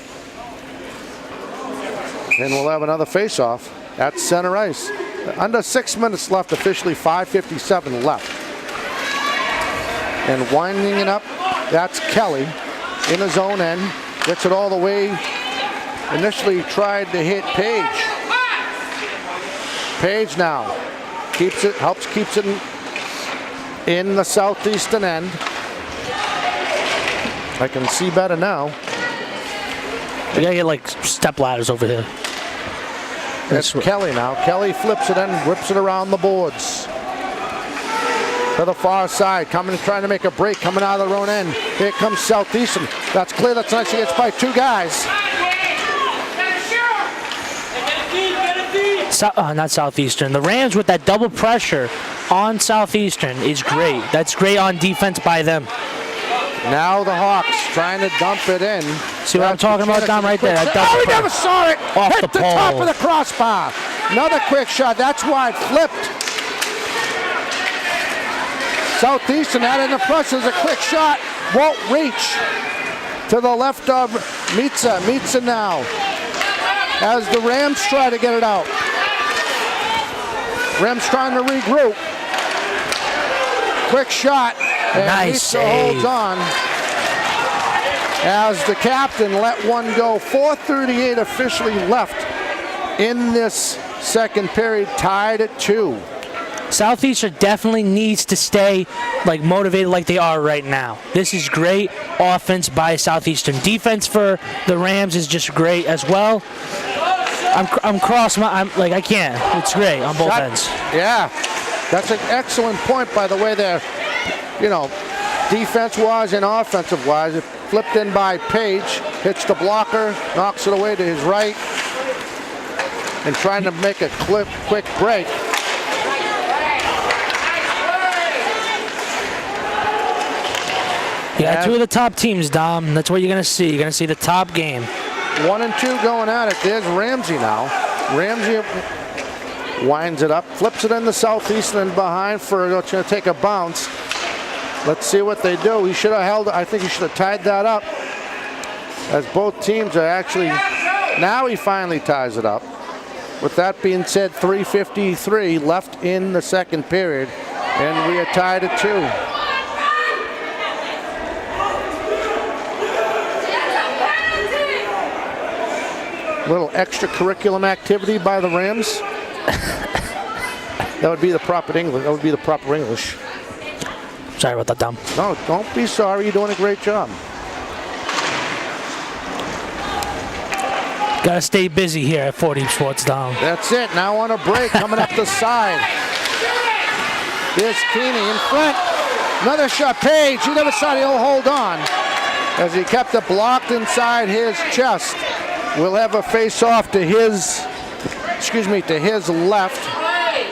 And we'll have another face-off at center ice. Under 6 minutes left, officially 5:57 left. And winding it up, that's Kelly in his own end. Gets it all the way. Initially tried to hit Page. Page now keeps it in the southeastern end. I can see better now. We gotta get like step ladders over here. It's Kelly now. Kelly flips it in, whips it around the boards. To the far side, trying to make a break, coming out of their own end. Here comes Southeastern. That's clear. That's nice. He gets by 2 guys. Not Southeastern. The Rams with that double pressure on Southeastern is great. That's great on defense by them. Now the Hawks trying to dump it in. See what I'm talking about, Dom, right there? Oh, we never saw it. Off Hit the the pole. top of the crossbar. Another quick shot. That's why it flipped. Southeastern out in the press is a quick shot. Won't reach. To the left of Mitza. Mitza now. As the Rams try to get it out. Rams trying to regroup. Quick shot. And Nice Mitza save. holds on. As the captain let one go. 4:38 officially left in this second period, tied at 2. Southeastern definitely needs to stay like motivated like they are right now. This is great offense by Southeastern. Defense for the Rams is just great as well. I'm cross. I'm like I can't. It's great on both ends. Yeah, that's an excellent point by the way there. Defense-wise and offensive-wise, it flipped in by Page, hits the blocker, knocks it away to his right, and trying to make a quick break. Yeah, 2 of the top teams, Dom. That's what you're gonna see. You're gonna see the top game. 1 and 2 going at it. There's Ramsey now. Ramsey winds it up, flips it in the southeast and behind for it's going to take a bounce. Let's see what they do. He should have held. I think he should have tied that up. As both teams are actually. Now he finally ties it up. With that being said, 3:53 left in the second period, and we are tied at 2. Little extracurriculum activity by the Rams. That would be the proper English. That would be the proper English. Sorry about that, Dom. No, don't be sorry. You're doing a great job. Gotta stay busy here at 40 Sports, Dom. That's it. Now on a break, coming up the side. Here's Keeney in front. Another shot. Page. He never saw it. He'll hold on as he kept it blocked inside his chest. We'll have a face-off to his left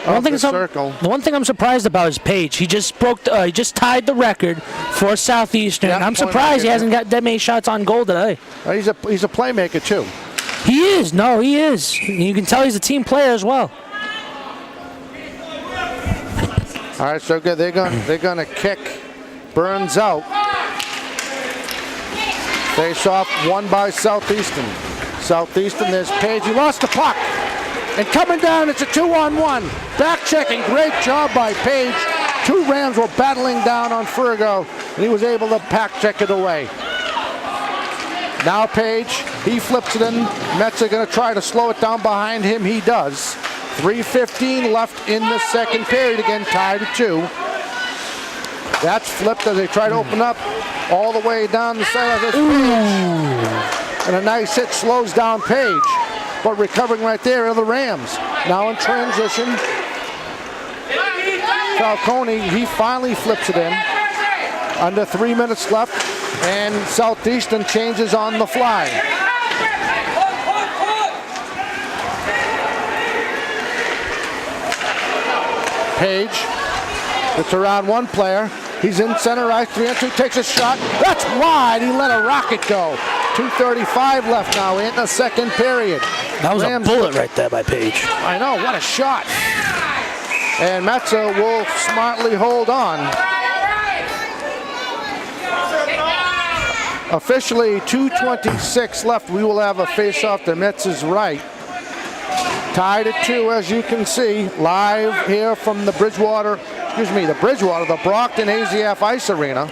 of the circle. The one thing I'm surprised about is Page. He just he just tied the record for Southeastern. Yep, I'm surprised he hasn't got that many shots on goal today. He's a playmaker too. He is. No, he is. You can tell he's a team player as well. All right, so good. They're gonna kick Burns out. Face-off won by Southeastern. Southeastern, there's Page. He lost the puck. And coming down, it's a 2-on-1. Back checking, great job by Page. Two Rams were battling down on Frigo, and he was able to back check it away. Now Page, he flips it in. Mets are going to try to slow it down behind him. He does. 3:15 left in the second period. Again, tied at 2. That's flipped as they try to open up all the way down the side of this Page. And a nice hit slows down Page. But recovering right there are the Rams. Now in transition. Falcone, he finally flips it in. Under 3 minutes left. And Southeastern changes on the fly. Page gets around one player. He's in center ice, 3-on-2, takes a shot. That's wide. He let a rocket go. 2:35 left now in the second period. That was Rams, a bullet right there by Page. I know, what a shot. And Metza will smartly hold on. Officially 2:26 left. We will have a face-off to Metz's right. Tied at 2, as you can see, live here from the Bridgewater, the Brockton AZF Ice Arena.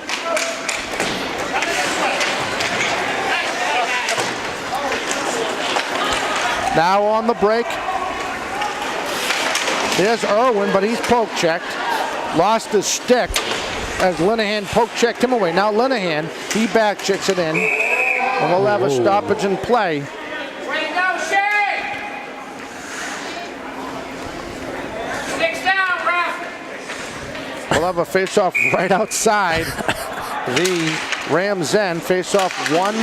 Now on the break. There's Irwin, but he's poke checked. Lost his stick as Linehan poke checked him away. Now Linehan, he back checks it in. And we'll have a stoppage in play. We'll have a face-off right outside the Rams' end. Face-off won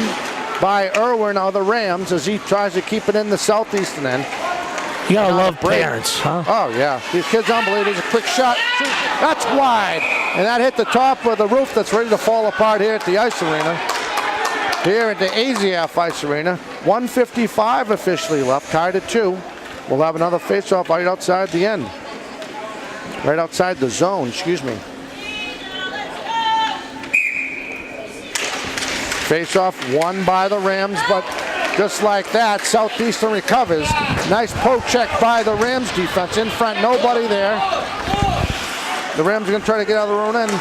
by Irwin of the Rams as he tries to keep it in the Southeastern end. You gotta love parents, huh? Oh, yeah. These kids unbelievable. There's a quick shot. Shoot. That's wide. And that hit the top of the roof that's ready to fall apart here at the Ice Arena. Here at the AZF Ice Arena. 1:55 officially left. Tied at 2. We'll have another face-off right outside the end. Right outside the zone, excuse me. Face-off won by the Rams, but just like that, Southeastern recovers. Nice poke check by the Rams defense. In front, nobody there. The Rams are going to try to get out of their own end.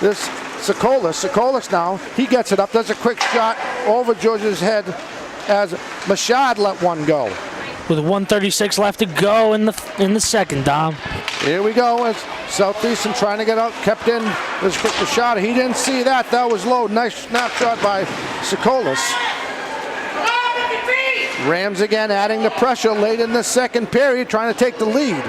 This Sikolis now, he gets it up, does a quick shot over George's head as Mashad let one go. With 1:36 left to go in the second, Dom. Here we go as Southeastern trying to get out, kept in. There's a quick shot. He didn't see that. That was low. Nice snapshot by Sikolis. Rams again adding the pressure late in the second period, trying to take the lead.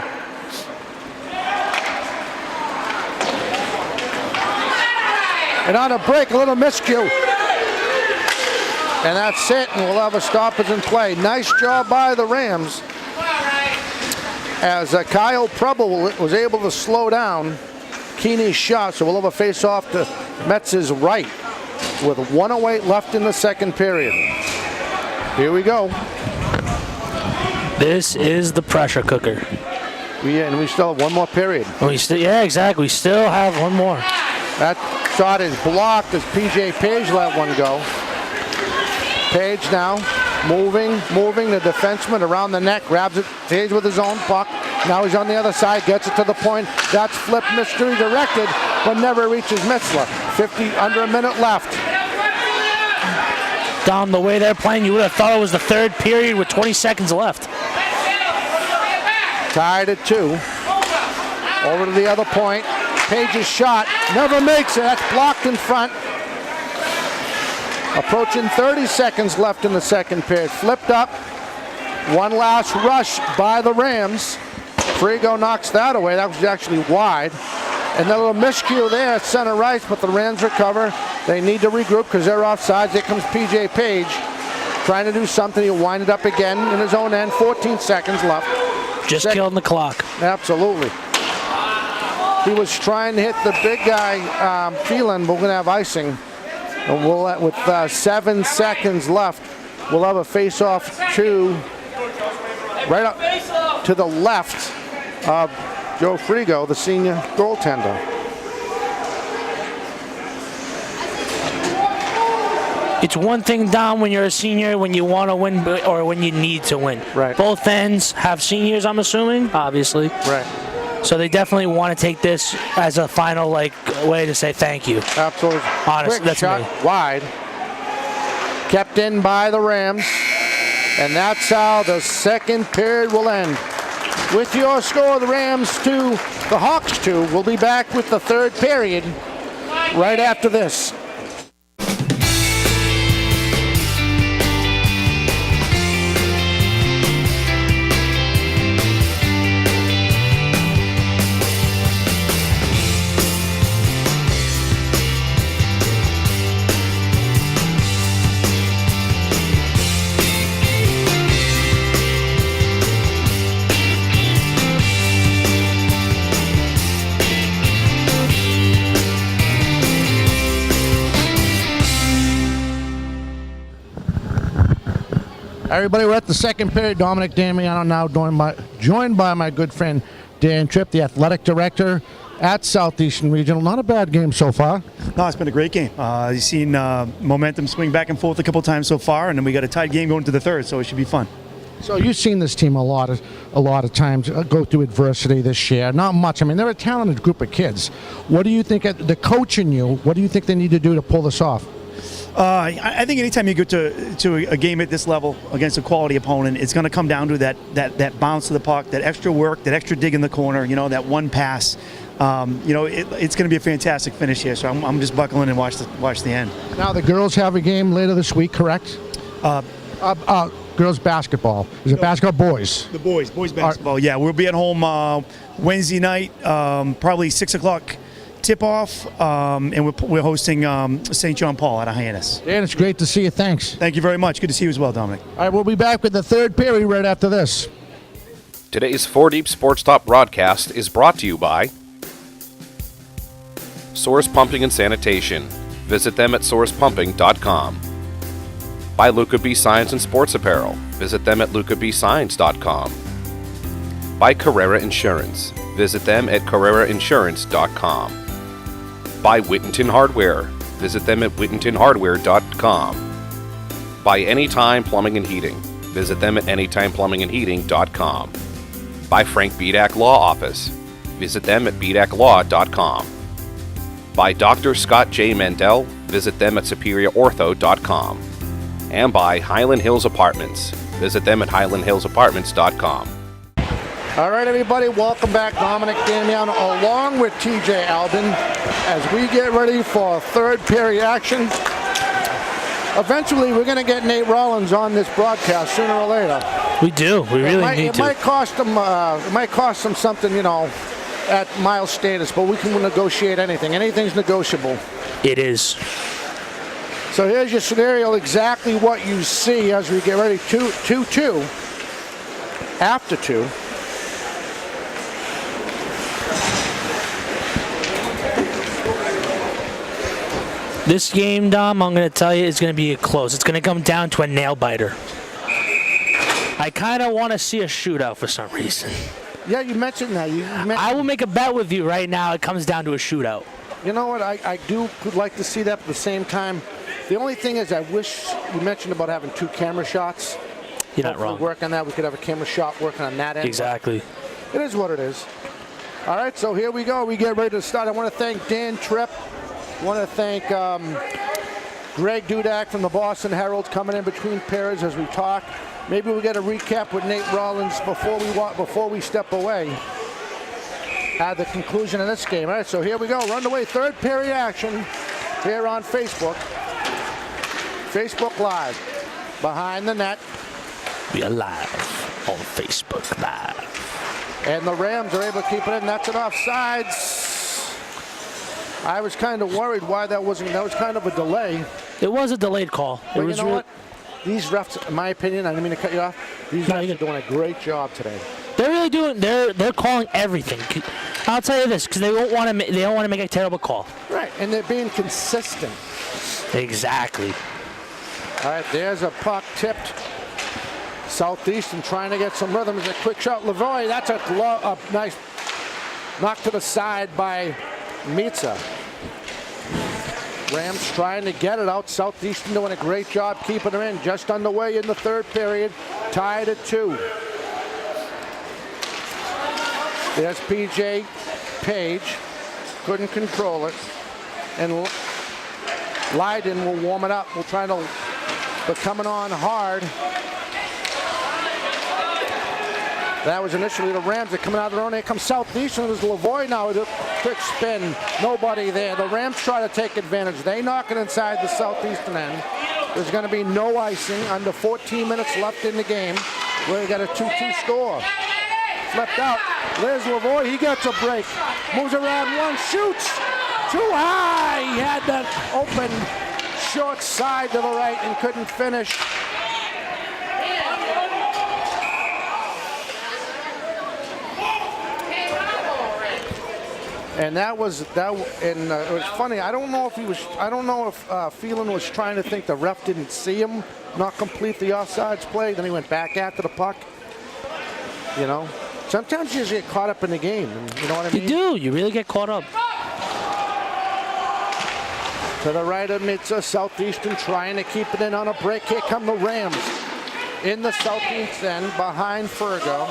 And on a break, a little miscue. And that's it, and we'll have a stoppage in play. Nice job by the Rams. As Kyle Preble was able to slow down Keeney's shot, so we'll have a face-off to Metz's right with 1:08 left in the second period. Here we go. This is the pressure cooker. And we still have one more period. Yeah, exactly. We still have one more. That shot is blocked as PJ Page let one go. Page now moving the defenseman around the neck, grabs it, stays with his own puck. Now he's on the other side, gets it to the point. That's flipped, mystery directed, but never reaches Mitzler. 50, under a minute left. Dom, the way they're playing, you would have thought it was the third period with 20 seconds left. Tied at 2. Over to the other point. Page's shot never makes it. That's blocked in front. Approaching 30 seconds left in the second period. Flipped up. One last rush by the Rams. Frigo knocks that away. That was actually wide. And a little miscue there at center ice, but the Rams recover. They need to regroup because they're offsides. Here comes PJ Page trying to do something. He'll wind it up again in his own end. 14 seconds left. Just killing the clock. Absolutely. He was trying to hit the big guy, Phelan, but we're going to have icing. And we'll, with 7 seconds left, we'll have a face-off to right up to the left of Joe Frigo, the senior goaltender. It's one thing, Dom, when you're a senior, when you want to win or when you need to win. Right. Both ends have seniors, I'm assuming, obviously. Right. So they definitely want to take this as a final way to say thank you. Absolutely. Honestly, Quick that's shot me. wide. Kept in by the Rams. And that's how the second period will end. With your score, the Rams 2, the Hawks 2. We'll be back with the third period right after this. Everybody, we're at the second period. Dominic Damiano now joined by my good friend Dan Tripp, the athletic director at Southeastern Regional. Not a bad game so far. No, it's been a great game. You've seen momentum swing back and forth a couple times so far, and then we got a tied game going to the third, so it should be fun. So you've seen this team a lot of times go through adversity this year. Not much. I mean, they're a talented group of kids. What do you think, the coach in you, what do you think they need to do to pull this off? I think anytime you go to a game at this level against a quality opponent, it's going to come down to that bounce of the puck, that extra work, that extra dig in the corner, that one pass. It's going to be a fantastic finish here, so I'm just buckling and watch the end. Now the girls have a game later this week, correct? Girls basketball. Is it basketball, boys? The boys basketball. Yeah, we'll be at home Wednesday night, probably 6 o'clock tip-off, and we're hosting St. John Paul at Hyannis. Dan, it's great to see you. Thanks. Thank you very much. Good to see you as well, Dominic. All right, we'll be back with the third period right after this. Today's 4 Deep Sports Talk broadcast is brought to you by Source Pumping and Sanitation. Visit them at sourcepumping.com. By Luca B. Signs and Sports Apparel. Visit them at lucabsigns.com. By Carrera Insurance. Visit them at carrerainsurance.com. By Whittington Hardware. Visit them at whittingtonhardware.com. By Anytime Plumbing and Heating. Visit them at anytimeplumbingandheating.com. By Frank Bedak Law Office. Visit them at bedaclaw.com. By Dr. Scott J. Mandel. Visit them at superiorortho.com. And by Highland Hills Apartments. Visit them at highlandhillsapartments.com. All right, everybody, welcome back. Dominic Damiano along with TJ Albin as we get ready for third period action. Eventually, we're going to get Nate Rollins on this broadcast sooner or later. We do. We really need to. It might cost them something, at Miles Status, but we can negotiate anything. Anything's negotiable. It is. So here's your scenario, exactly what you see as we get ready. 2-2. After 2. This game, Dom, I'm going to tell you, is going to be close. It's going to come down to a nail biter. I kind of want to see a shootout for some reason. Yeah, you mentioned that. I will make a bet with you right now. It comes down to a shootout. You know what? I would like to see that, but at the same time, the only thing is I wish you mentioned about having 2 camera shots. You're not wrong. Work on that. We could have a camera shot working on that end. Exactly. It is what it is. All right, so here we go. We get ready to start. I want to thank Dan Tripp. I want to thank Greg Dudak from the Boston Herald coming in between periods as we talk. Maybe we'll get a recap with Nate Rollins before we step away at the conclusion of this game. All right, so here we go. Run away third period action here on Facebook. Facebook Live. Behind the net. We are live on Facebook Live. And the Rams are able to keep it in. That's an offsides. I was kind of worried why that wasn't. That was kind of a delay. It was a delayed call. But you know what? These refs, in my opinion, I didn't mean to cut you off. These refs are doing a great job today. They're really doing. They're calling everything. I'll tell you this, because they don't want to make a terrible call. Right, and they're being consistent. Exactly. All right, there's a puck tipped. Southeastern trying to get some rhythm. It's a quick shot. Lavoie, that's a nice knock to the side by Mitza. Rams trying to get it out. Southeastern doing a great job keeping them in. Just underway in the third period. Tied at 2. There's P.J. Page. Couldn't control it. And Leiden will warm it up. We'll try to, but coming on hard. That was initially the Rams. They're coming out of their own. Here comes Southeastern. There's Lavoie now with a quick spin. Nobody there. The Rams try to take advantage. They knock it inside the Southeastern end. There's going to be no icing. Under 14 minutes left in the game. We got a 2-2 score. Flipped out. There's Lavoie. He gets a break. Moves around one. Shoots. Too high. He had that open short side to the right and couldn't finish. And that was that. And it was funny. I don't know if Phelan was trying to think the ref didn't see him not complete the offsides play. Then he went back after the puck. You know, sometimes you just get caught up in the game. You know what I mean? You do. You really get caught up. To the right of Mitza, Southeastern trying to keep it in on a break. Here come the Rams in the Southeast end behind Fergo.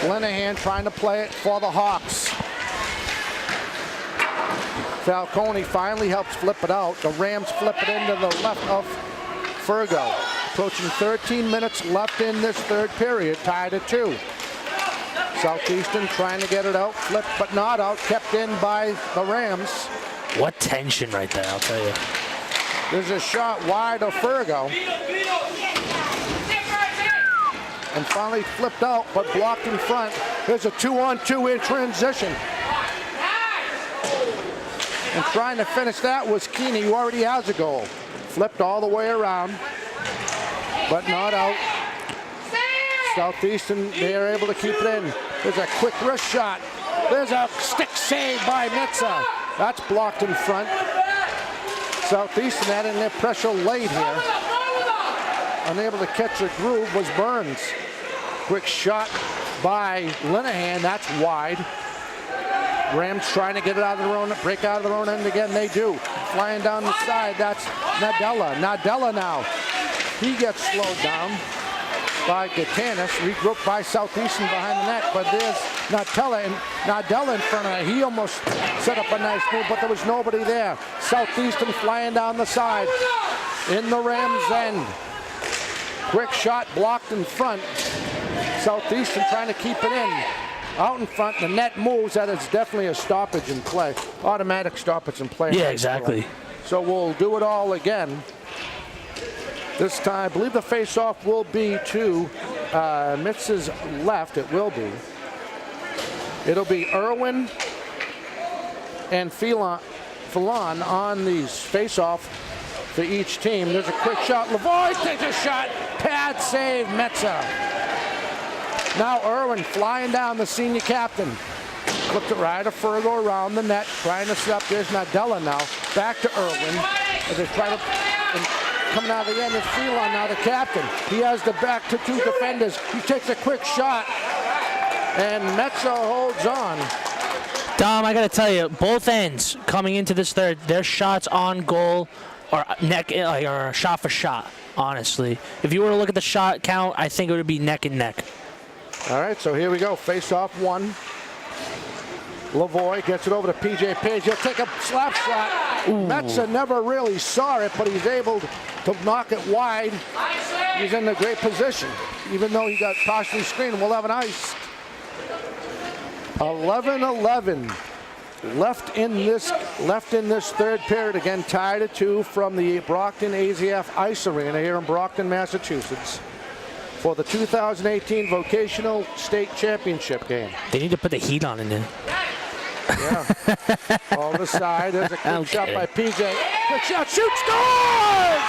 Linehan trying to play it for the Hawks. Falcone finally helps flip it out. The Rams flip it into the left of Fergo. Approaching 13 minutes left in this third period, tied at 2. Southeastern trying to get it out, flipped but not out, kept in by the Rams. What tension right there, I'll tell you. There's a shot wide of Fergo. And finally flipped out, but blocked in front. There's a 2-on-2 in transition. And trying to finish that was Keeney, who already has a goal. Flipped all the way around, but not out. Southeastern, they are able to keep it in. There's a quick wrist shot. There's a stick save by Mitza. That's blocked in front. Southeastern adding their pressure late here. Unable to catch a groove was Burns. Quick shot by Linehan. That's wide. Rams trying to get it out of their own, break out of their own end again. They do. Flying down the side. That's Nadella. Nadella now. He gets slowed down by Gatanis. Regrouped by Southeastern behind the net. But there's Nadella in front of it. He almost set up a nice move, but there was nobody there. Southeastern flying down the side in the Rams' end. Quick shot blocked in front. Southeastern trying to keep it in. Out in front, the net moves. That is definitely a stoppage in play. Automatic stoppage in play. Yeah, exactly. So we'll do it all again. This time, I believe the face-off will be to Mitz's left. It will be. It'll be Irwin and Phelan on these face-off for each team. There's a quick shot. Lavoie takes a shot. Pad save, Metza. Now Irwin flying down, the senior captain. Flipped it right to Fergo around the net, trying to set up. There's Nadella now. Back to Irwin. As they try to, and coming out of the end is Phelan now, the captain. He has the back to 2 defenders. He takes a quick shot, and Metza holds on. Dom, I got to tell you, both ends coming into this third, their shots on goal or neck or shot for shot, honestly. If you were to look at the shot count, I think it would be neck and neck. All right, so here we go. Face-off 1. Lavoie gets it over to P.J. Page. He'll take a slap shot. Metza never really saw it, but he's able to knock it wide. He's in a great position, even though he got partially screened. We'll have an ice. 11-11 left in this third period. Again, tied at 2 from the Brockton AZF Ice Arena here in Brockton, Massachusetts, for the 2018 Vocational State Championship game. They need to put the heat on in there. Yeah. All the side. There's a quick shot by PJ. Quick shot. Shoot. Scores!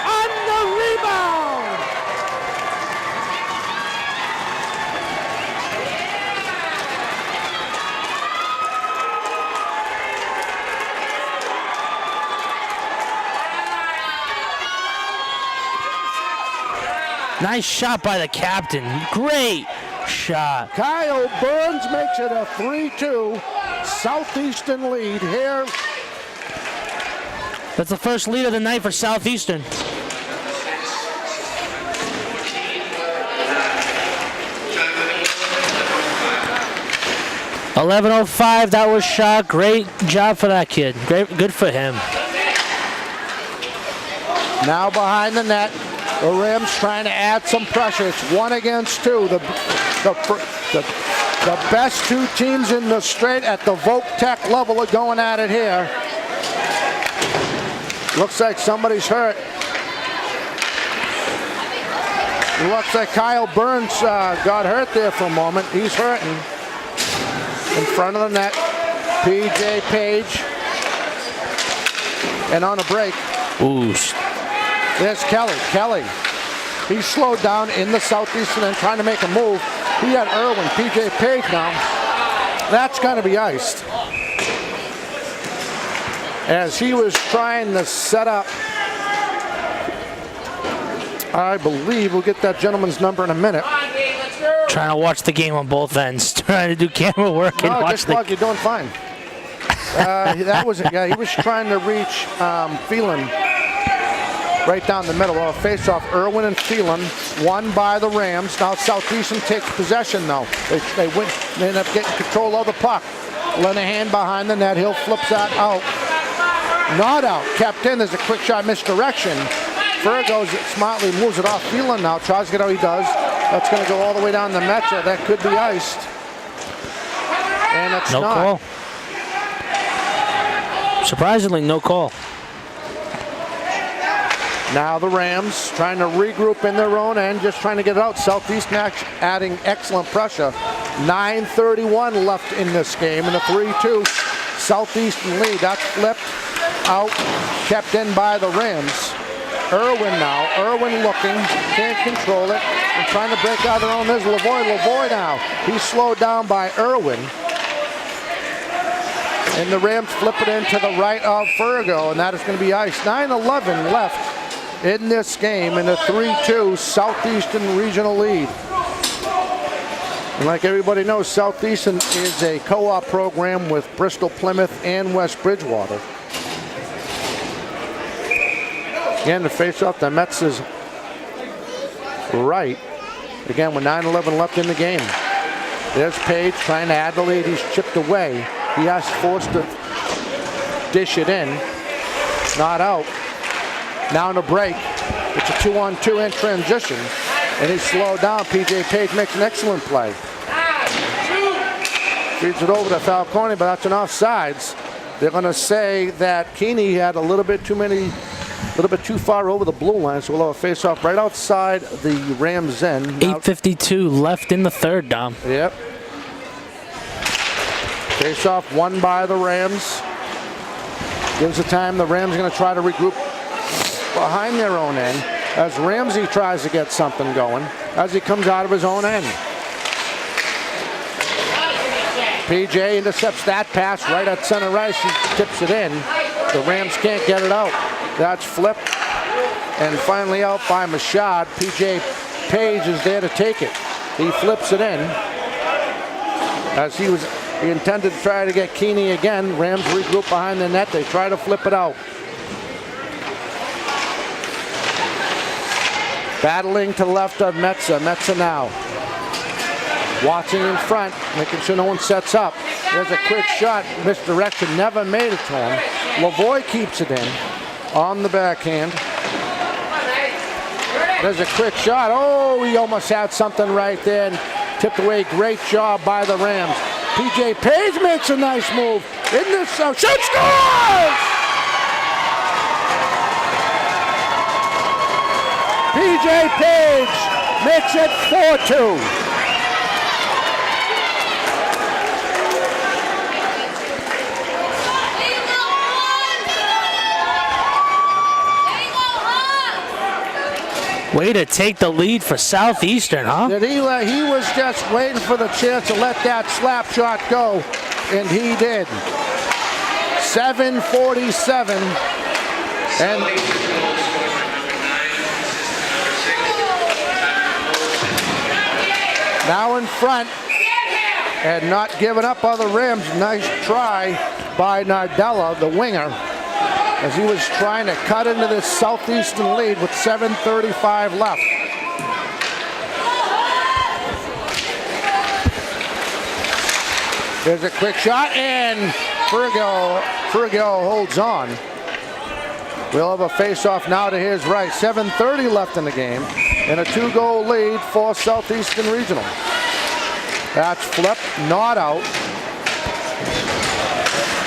On the rebound! Nice shot by the captain. Great shot. Kyle Burns makes it a 3-2 Southeastern lead here That's the first lead of the night for Southeastern. 11:05. That was shot. Great job for that kid. Good for him. Now behind the net, the Rams trying to add some pressure. It's 1 against 2. The best two teams in the straight at the Voc Tech level are going at it here. Looks like somebody's hurt. It looks like Kyle Burns got hurt there for a moment. He's hurting. In front of the net, P.J. Page. And on a break. Ooh. There's Kelly. Kelly. He slowed down in the Southeastern and trying to make a move. He had Irwin. P.J. Page now. That's going to be iced. As he was trying to set up, I believe we'll get that gentleman's number in a minute. Trying to watch the game on both ends. Trying to do camera work and watch just you're doing fine. That was it. Yeah, he was trying to reach Phelan right down the middle. Well, face off Irwin and Phelan, won by the Rams. Now Southeastern takes possession though. They win. They end up getting control of the puck. Linehan behind the net. He'll flip that out. Not out. Kept in. There's a quick shot misdirection. Fergo smartly moves it off Phelan now. Tries to get how he does. That's going to go all the way down the Metza. That could be iced. And it's no not. Call. Surprisingly, no call. Now the Rams trying to regroup in their own end, just trying to get it out. Southeast adding excellent pressure. 9:31 left in this game in a 3-2 Southeastern lead. That's flipped out, kept in by the Rams. Irwin now. Irwin looking, can't control it, and trying to break out their own. There's Lavoie. Lavoie now. He's slowed down by Irwin. And the Rams flip it into the right of Fergo, and that is going to be ice. 9:11 left in this game in a 3-2 Southeastern regional lead. And like everybody knows, Southeastern is a co-op program with Bristol, Plymouth, and West Bridgewater. Again, to face off the Mets is right. Again, with 9:11 left in the game. There's Page trying to add the lead. He's chipped away. He has forced to dish it in. Not out. Now in a break. It's a 2-on-2 in transition. And he's slowed down. P.J. Page makes an excellent play. Feeds it over to Falcone, but that's an offsides. They're going to say that Keeney had a little bit too far over the blue line, so we'll have a face-off right outside the Rams' end. 8:52 left in the third, Dom. Yep. Face-off won by the Rams. Gives the time. The Rams are going to try to regroup behind their own end as Ramsey tries to get something going as he comes out of his own end. PJ intercepts that pass right at center ice. He tips it in. The Rams can't get it out. That's flipped and finally out by Machad. PJ Page is there to take it. He flips it in as he intended to try to get Keeney again. Rams regroup behind the net. They try to flip it out. Battling to the left of Metza. Metza now. Watching in front, making sure no one sets up. There's a quick shot. Misdirection, never made it to him. Lavoie keeps it in on the backhand. There's a quick shot. Oh, he almost had something right there and tipped away. Great job by the Rams. P.J. Page makes a nice move. In this shoot, scores! P.J. Page makes it 4-2. Way to take the lead for Southeastern, huh? He was just waiting for the chance to let that slap shot go, and he did. 7:47, and now in front, and not giving up on the Rams. Nice try by Nardella, the winger. as he was trying to cut into this Southeastern lead with 7:35 left. There's a quick shot, and Fergal holds on. We'll have a face-off now to his right. 7:30 left in the game, and a 2-goal lead for Southeastern Regional. That's flipped, not out.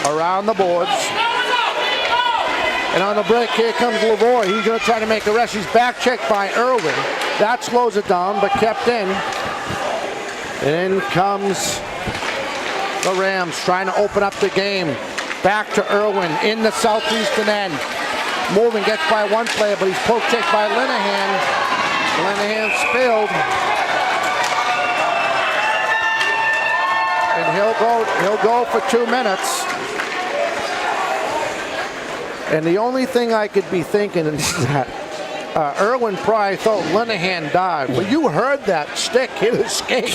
Around the boards. And on the break, here comes Lavoie. He's going to try to make a rush. He's back checked by Irwin. That slows it down, but kept in. And in comes the Rams trying to open up the game. Back to Irwin in the Southeastern end. Moving, gets by one player, but he's poke checked by Linehan. Linehan spilled. And he'll go for 2 minutes. And the only thing I could be thinking is that Irwin probably thought Linehan died. But you heard that stick hit his skate.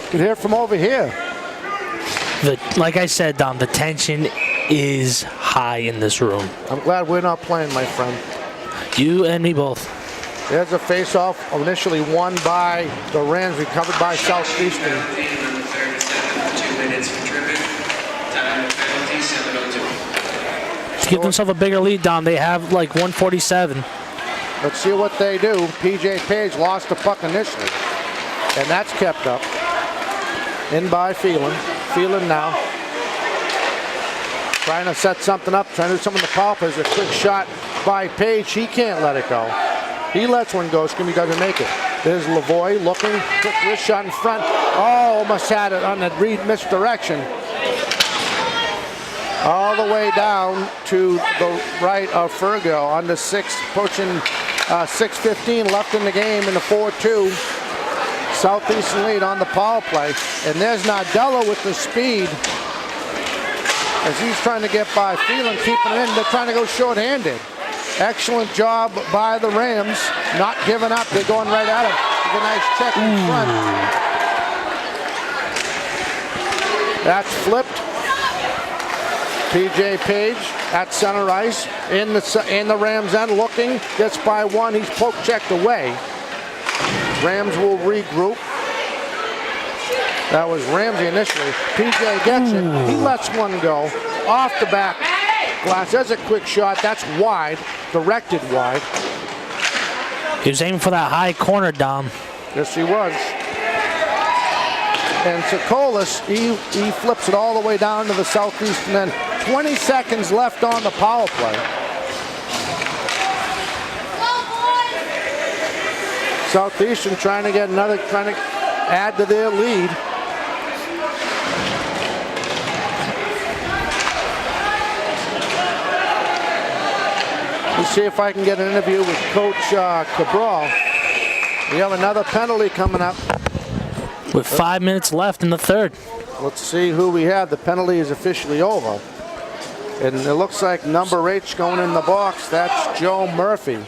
You could hear from over here. Like I said, Dom, the tension is high in this room. I'm glad we're not playing, my friend. You and me both. There's a face-off initially won by the Rams, recovered by Southeastern. Number 37, 2 minutes for tripping. Time penalty, 7:02. To give themselves a bigger lead, Dom, they have like 147. Let's see what they do. PJ Page lost the puck initially, and that's kept up. In by Phelan. Phelan now. Trying to set something up, trying to do something in the power play. There's a quick shot by Page. He can't let it go. He lets one go. Skimmy doesn't make it. There's Lavoie looking. Quick wrist shot in front. Oh, almost had it on the misdirection. All the way down to the right of Fergal on the 6, approaching 6:15 left in the game in the 4-2. Southeastern lead on the power play. And there's Nadella with the speed as he's trying to get by Phelan, keeping it in. They're trying to go short-handed. Excellent job by the Rams, not giving up. They're going right at him with a nice check in front. That's flipped. PJ Page at center ice in the Rams end, looking, gets by one. He's poke checked away. Rams will regroup. That was Ramsey initially. PJ gets it. He lets one go off the back glass. There's a quick shot. That's wide, directed wide. He was aiming for that high corner, Dom. Yes, he was. And Sokolis, he flips it all the way down to the Southeastern end. 20 seconds left on the power play. Southeastern trying to add to their lead. Let's see if I can get an interview with Coach Cabral. We have another penalty coming up. With 5 minutes left in the third. Let's see who we have. The penalty is officially over. And it looks like number 8's going in the box. That's Joe Murphy.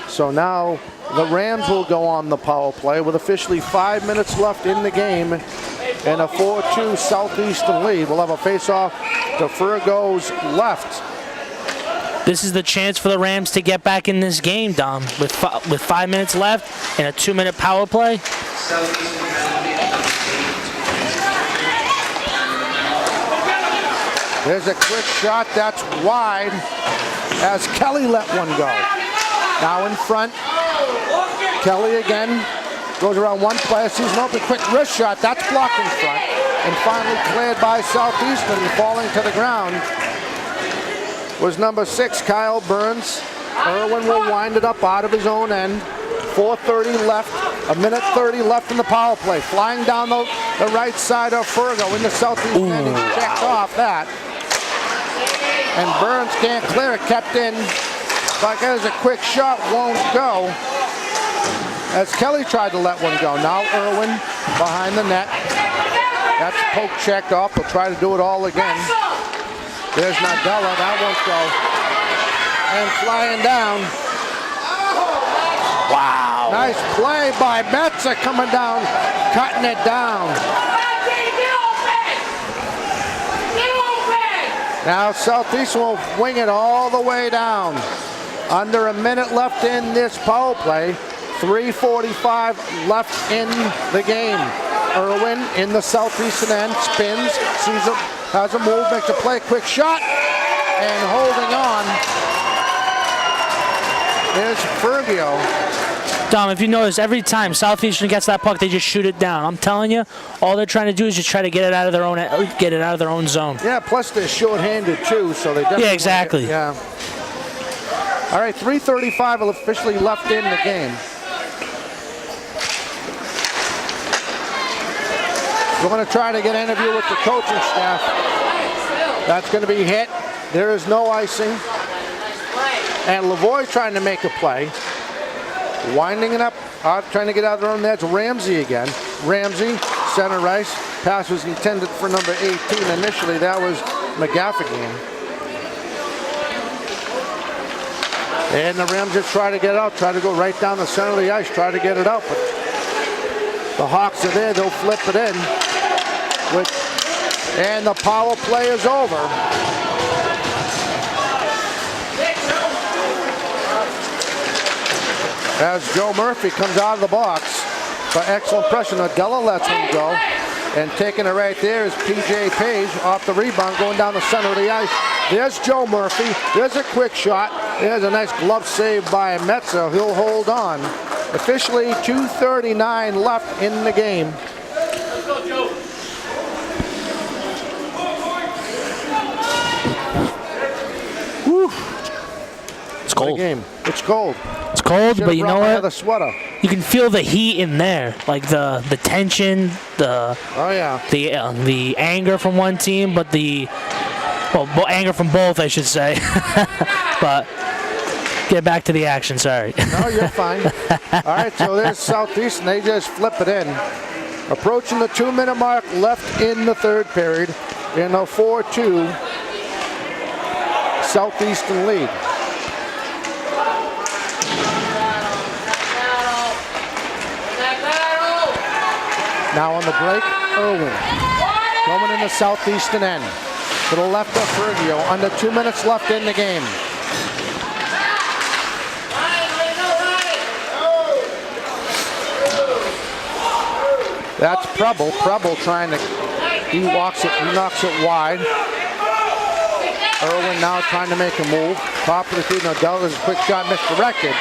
So now the Rams will go on the power play with officially 5 minutes left in the game and a 4-2 Southeastern lead. We'll have a face-off to Fergo's left. This is the chance for the Rams to get back in this game, Dom. With 5 minutes left and a 2-minute power play. There's a quick shot that's wide as Kelly let one go. Now in front, Kelly again goes around one player, sees an open quick wrist shot, that's blocked in front. And finally cleared by Southeastern, falling to the ground was number 6, Kyle Burns. Irwin will wind it up out of his own end. 4:30 left, a minute 30 left in the power play. Flying down the right side of Fergo in the Southeastern end. He checked off that. And Burns can't clear it, kept in. But there's a quick shot, won't go. As Kelly tried to let one go. Now Irwin behind the net. That's poke checked off. He'll try to do it all again. There's Nadella, that won't go. And flying down. Wow. Nice play by Metza coming down, cutting it down. Now Southeastern will wing it all the way down. Under a minute left in this power play. 3:45 left in the game. Irwin in the Southeastern end, spins, sees it, has a move, makes a play, quick shot, and holding on. There's Fergio. Dom, if you notice, every time Southeastern gets that puck, they just shoot it down. I'm telling you, all they're trying to do is just try to get it out of their own zone. Yeah, plus they're short-handed too, so they definitely. Yeah, exactly. Yeah. All right, 3:35 officially left in the game. We're going to try to get an interview with the coaching staff. That's going to be hit. There is no icing. And Lavoie's trying to make a play. Winding it up, trying to get out of their own net. Ramsey again. Ramsey, center ice. Pass was intended for number 18. Initially, that was McGaffigan. And the Rams just try to get out, try to go right down the center of the ice, try to get it out. But the Hawks are there, they'll flip it in. And the power play is over. As Joe Murphy comes out of the box, by excellent pressure, Nadella lets him go. And taking it right there is P.J. Page off the rebound, going down the center of the ice. There's Joe Murphy. There's a quick shot. There's a nice glove save by Metza. He'll hold on. Officially 2:39 left in the game. Woo. It's cold. Game. It's cold. It's cold, but you know what? The sweater. You can feel the heat in there, like the tension, the anger from one team, but anger from both, I should say. But get back to the action. Sorry. No, you're fine. All right, so there's Southeastern. They just flip it in. Approaching the 2-minute mark left in the third period in a 4-2 Southeastern lead. Now on the break, Irwin going in the Southeastern end. To the left of Fergio. Under 2 minutes left in the game. That's Preble. Preble trying to, he knocks it wide. Irwin now trying to make a move. Top of the feet, Nadella, quick shot misdirected.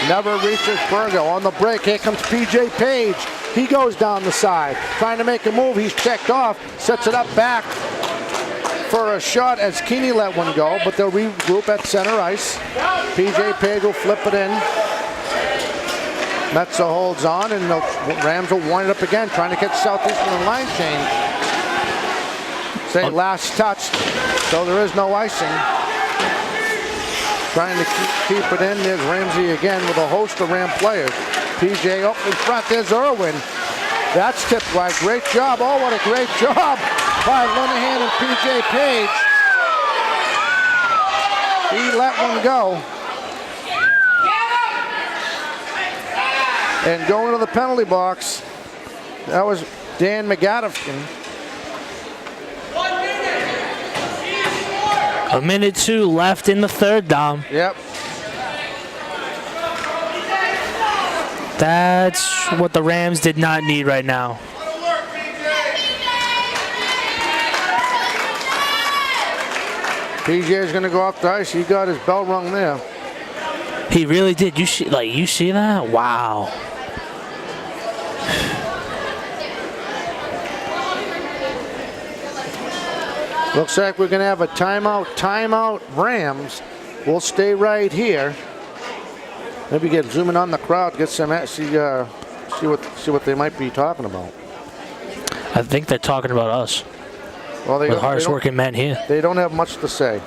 Never reaches Fergio. On the break, here comes P.J. Page. He goes down the side, trying to make a move. He's checked off, sets it up back for a shot as Keeney let one go, but they'll regroup at center ice. P.J. Page will flip it in. Metza holds on, and the Rams will wind it up again, trying to catch Southeastern in the line change. Say last touch, so there is no icing. Trying to keep it in. There's Ramsey again with a host of Ram players. PJ up in front. There's Irwin. That's tipped right. Great job. Oh, what a great job by Linehan and PJ Page. He let one go. And going to the penalty box, that was Dan McGadifkin. 1:02 left in the third, Dom. Yep. That's what the Rams did not need right now. PJ is going to go off the ice. He got his bell rung there. He really did. You see that? Wow. Looks like we're going to have a timeout Rams. We'll stay right here. Maybe get zooming on the crowd, get some see what they might be talking about. I think they're talking about us. Well, the hardest working men here. They don't have much to say.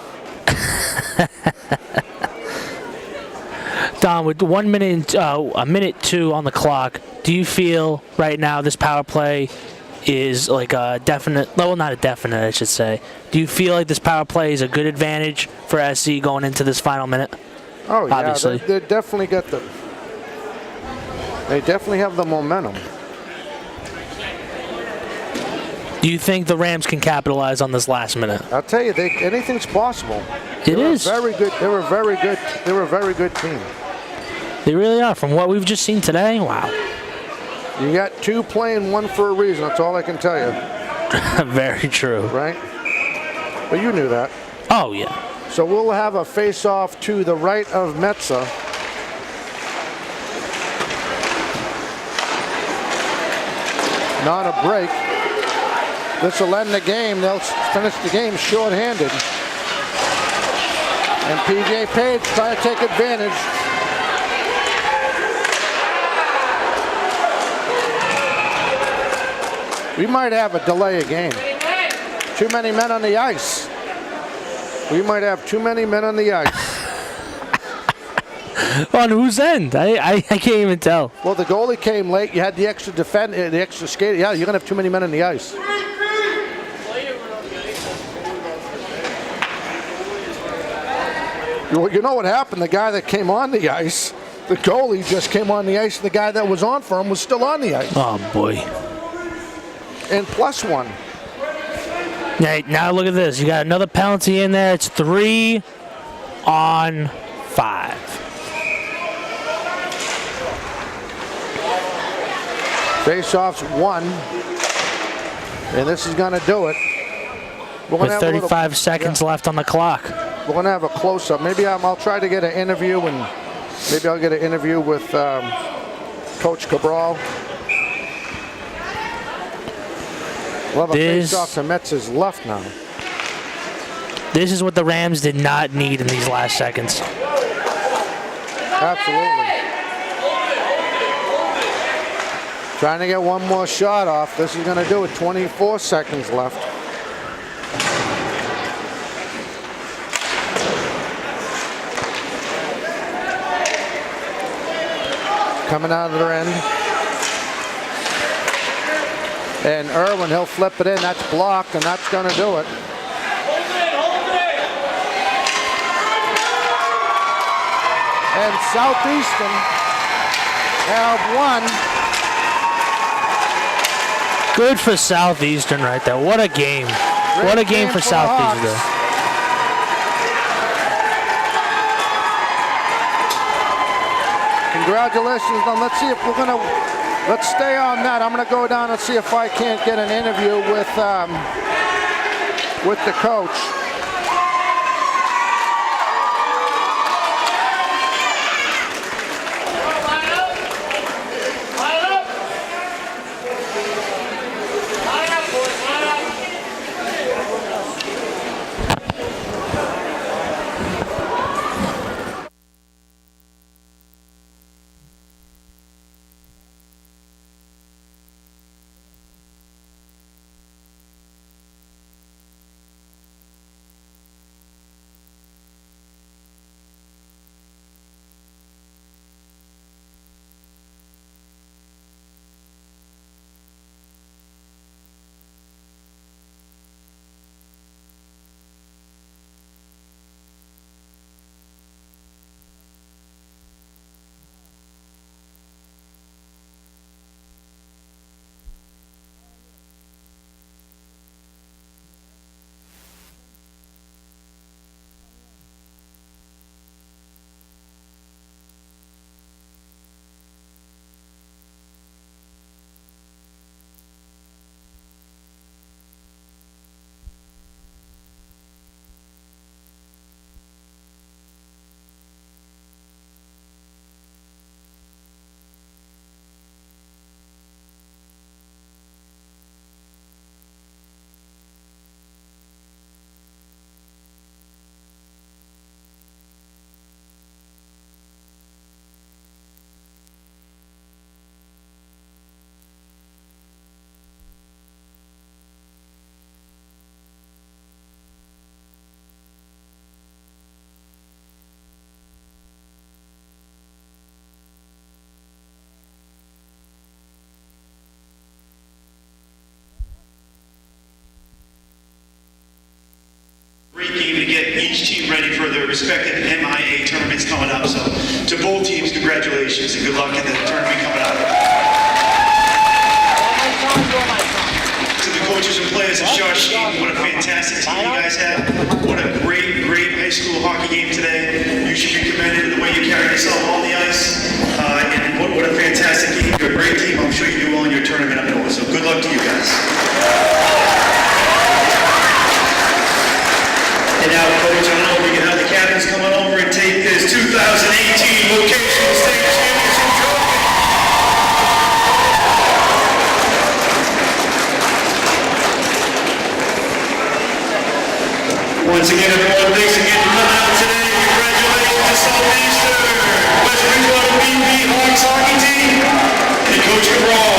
Don, with 1 minute, a minute 2 on the clock, do you feel right now this power play is like a definite, well, not a definite, I should say. Do you feel like this power play is a good advantage for SC going into this final minute? Oh yeah, obviously. They definitely got they definitely have the momentum. Do you think the Rams can capitalize on this last minute? I'll tell you, anything's possible. It is. Very good. They were very good. They were a very good team. They really are. From what we've just seen today, wow. You got two playing, one for a reason. That's all I can tell you. Very true. Right? But you knew that. Oh, yeah. So we'll have a face-off to the right of Metza. Not a break. This will end the game. They'll finish the game short-handed. And P.J. Page trying to take advantage. We might have a delay of game. Too many men on the ice. We might have too many men on the ice. On whose end? I can't even tell. Well, the goalie came late. You had the extra the extra skater. Yeah, you're going to have too many men on the ice. You know what happened? The guy that came on the ice, the goalie just came on the ice. The guy that was on for him was still on the ice. Oh, boy. And +1. Hey, now look at this. You got another penalty in there. It's 3 on 5. Face-off's 1. And this is going to do it. With 35 seconds left on the clock. We're going to have a close-up. Maybe I'll try to get an interview, and maybe I'll get an interview with Coach Cabral. We'll have a face-off to Metz's left now. This is what the Rams did not need in these last seconds. Absolutely. Trying to get one more shot off. This is going to do it. 24 seconds left. Coming out of their end. And Irwin, he'll flip it in. That's blocked, and that's going to do it. And Southeastern have won. Good for Southeastern right there. What a game. What a game for Southeastern. Congratulations. Now let's see if we're going to, let's stay on that. I'm going to go down and see if I can't get an interview with the coach. Great game to get each team ready for their respective MIA tournaments coming up. So to both teams, congratulations and good luck in the tournament coming up. To the coaches and players of Shawseen. What a fantastic team you guys have. What a great, great high school hockey game today. You should be commended in the way you carried yourself on the ice. And what a fantastic game. You're a great team. I'm sure you do well in your tournament up north. So good luck to you guys. And now, Coach, I don't know if we can have the captains come on over and take this 2018 Vocational State Championship trophy. Once again, everyone, thanks again for coming out today. Congratulations to Southeastern, West Bridgewater BB Hawks hockey team, and Coach Cabral.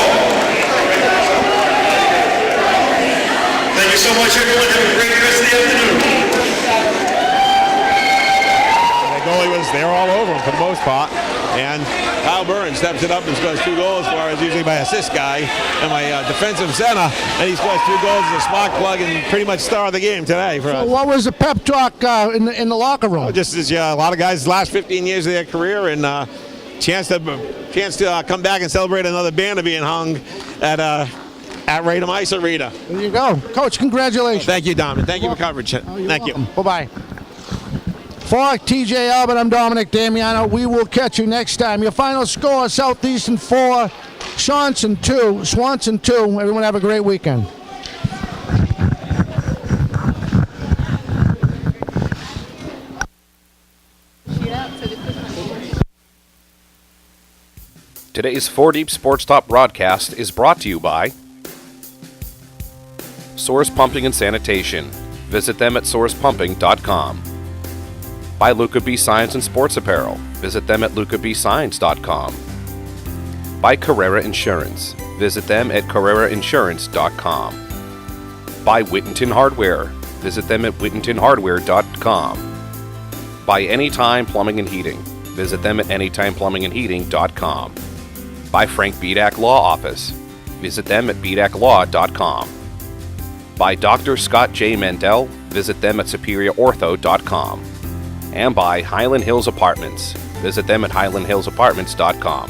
Thank you so much, everyone. Have a great rest of the afternoon. The goalie was there all over him for the most part, and Kyle Burns steps it up and scores 2 goals, whereas usually my assist guy and my defensive center, and he scores 2 goals as a spark plug and pretty much star of the game today for us. What was the pep talk in the locker room? Just as a lot of guys' last 15 years of their career, and chance to come back and celebrate another banner being hung at Radom Ice Arena. There you go. Coach, congratulations. Thank you, Dom, and thank you for coverage. Thank you. Bye-bye. For TJ Albert, I'm Dominic Damiano. We will catch you next time. Your final score, Southeastern 4, Swanson 2. Everyone have a great weekend. Today's 4 Deep Sports Talk broadcast is brought to you by Source Pumping and Sanitation. Visit them at sourcepumping.com. By Luca B. Science and Sports Apparel. Visit them at lucabscience.com. By Carrera Insurance. Visit them at carrerainsurance.com. By Whittington Hardware. Visit them at whittingtonhardware.com. By Anytime Plumbing and Heating. Visit them at anytimeplumbingandheating.com. By Frank Bedak Law Office. Visit them at bedaclaw.com. By Dr. Scott J. Mandel. Visit them at superiorortho.com. And by Highland Hills Apartments. Visit them at highlandhillsapartments.com.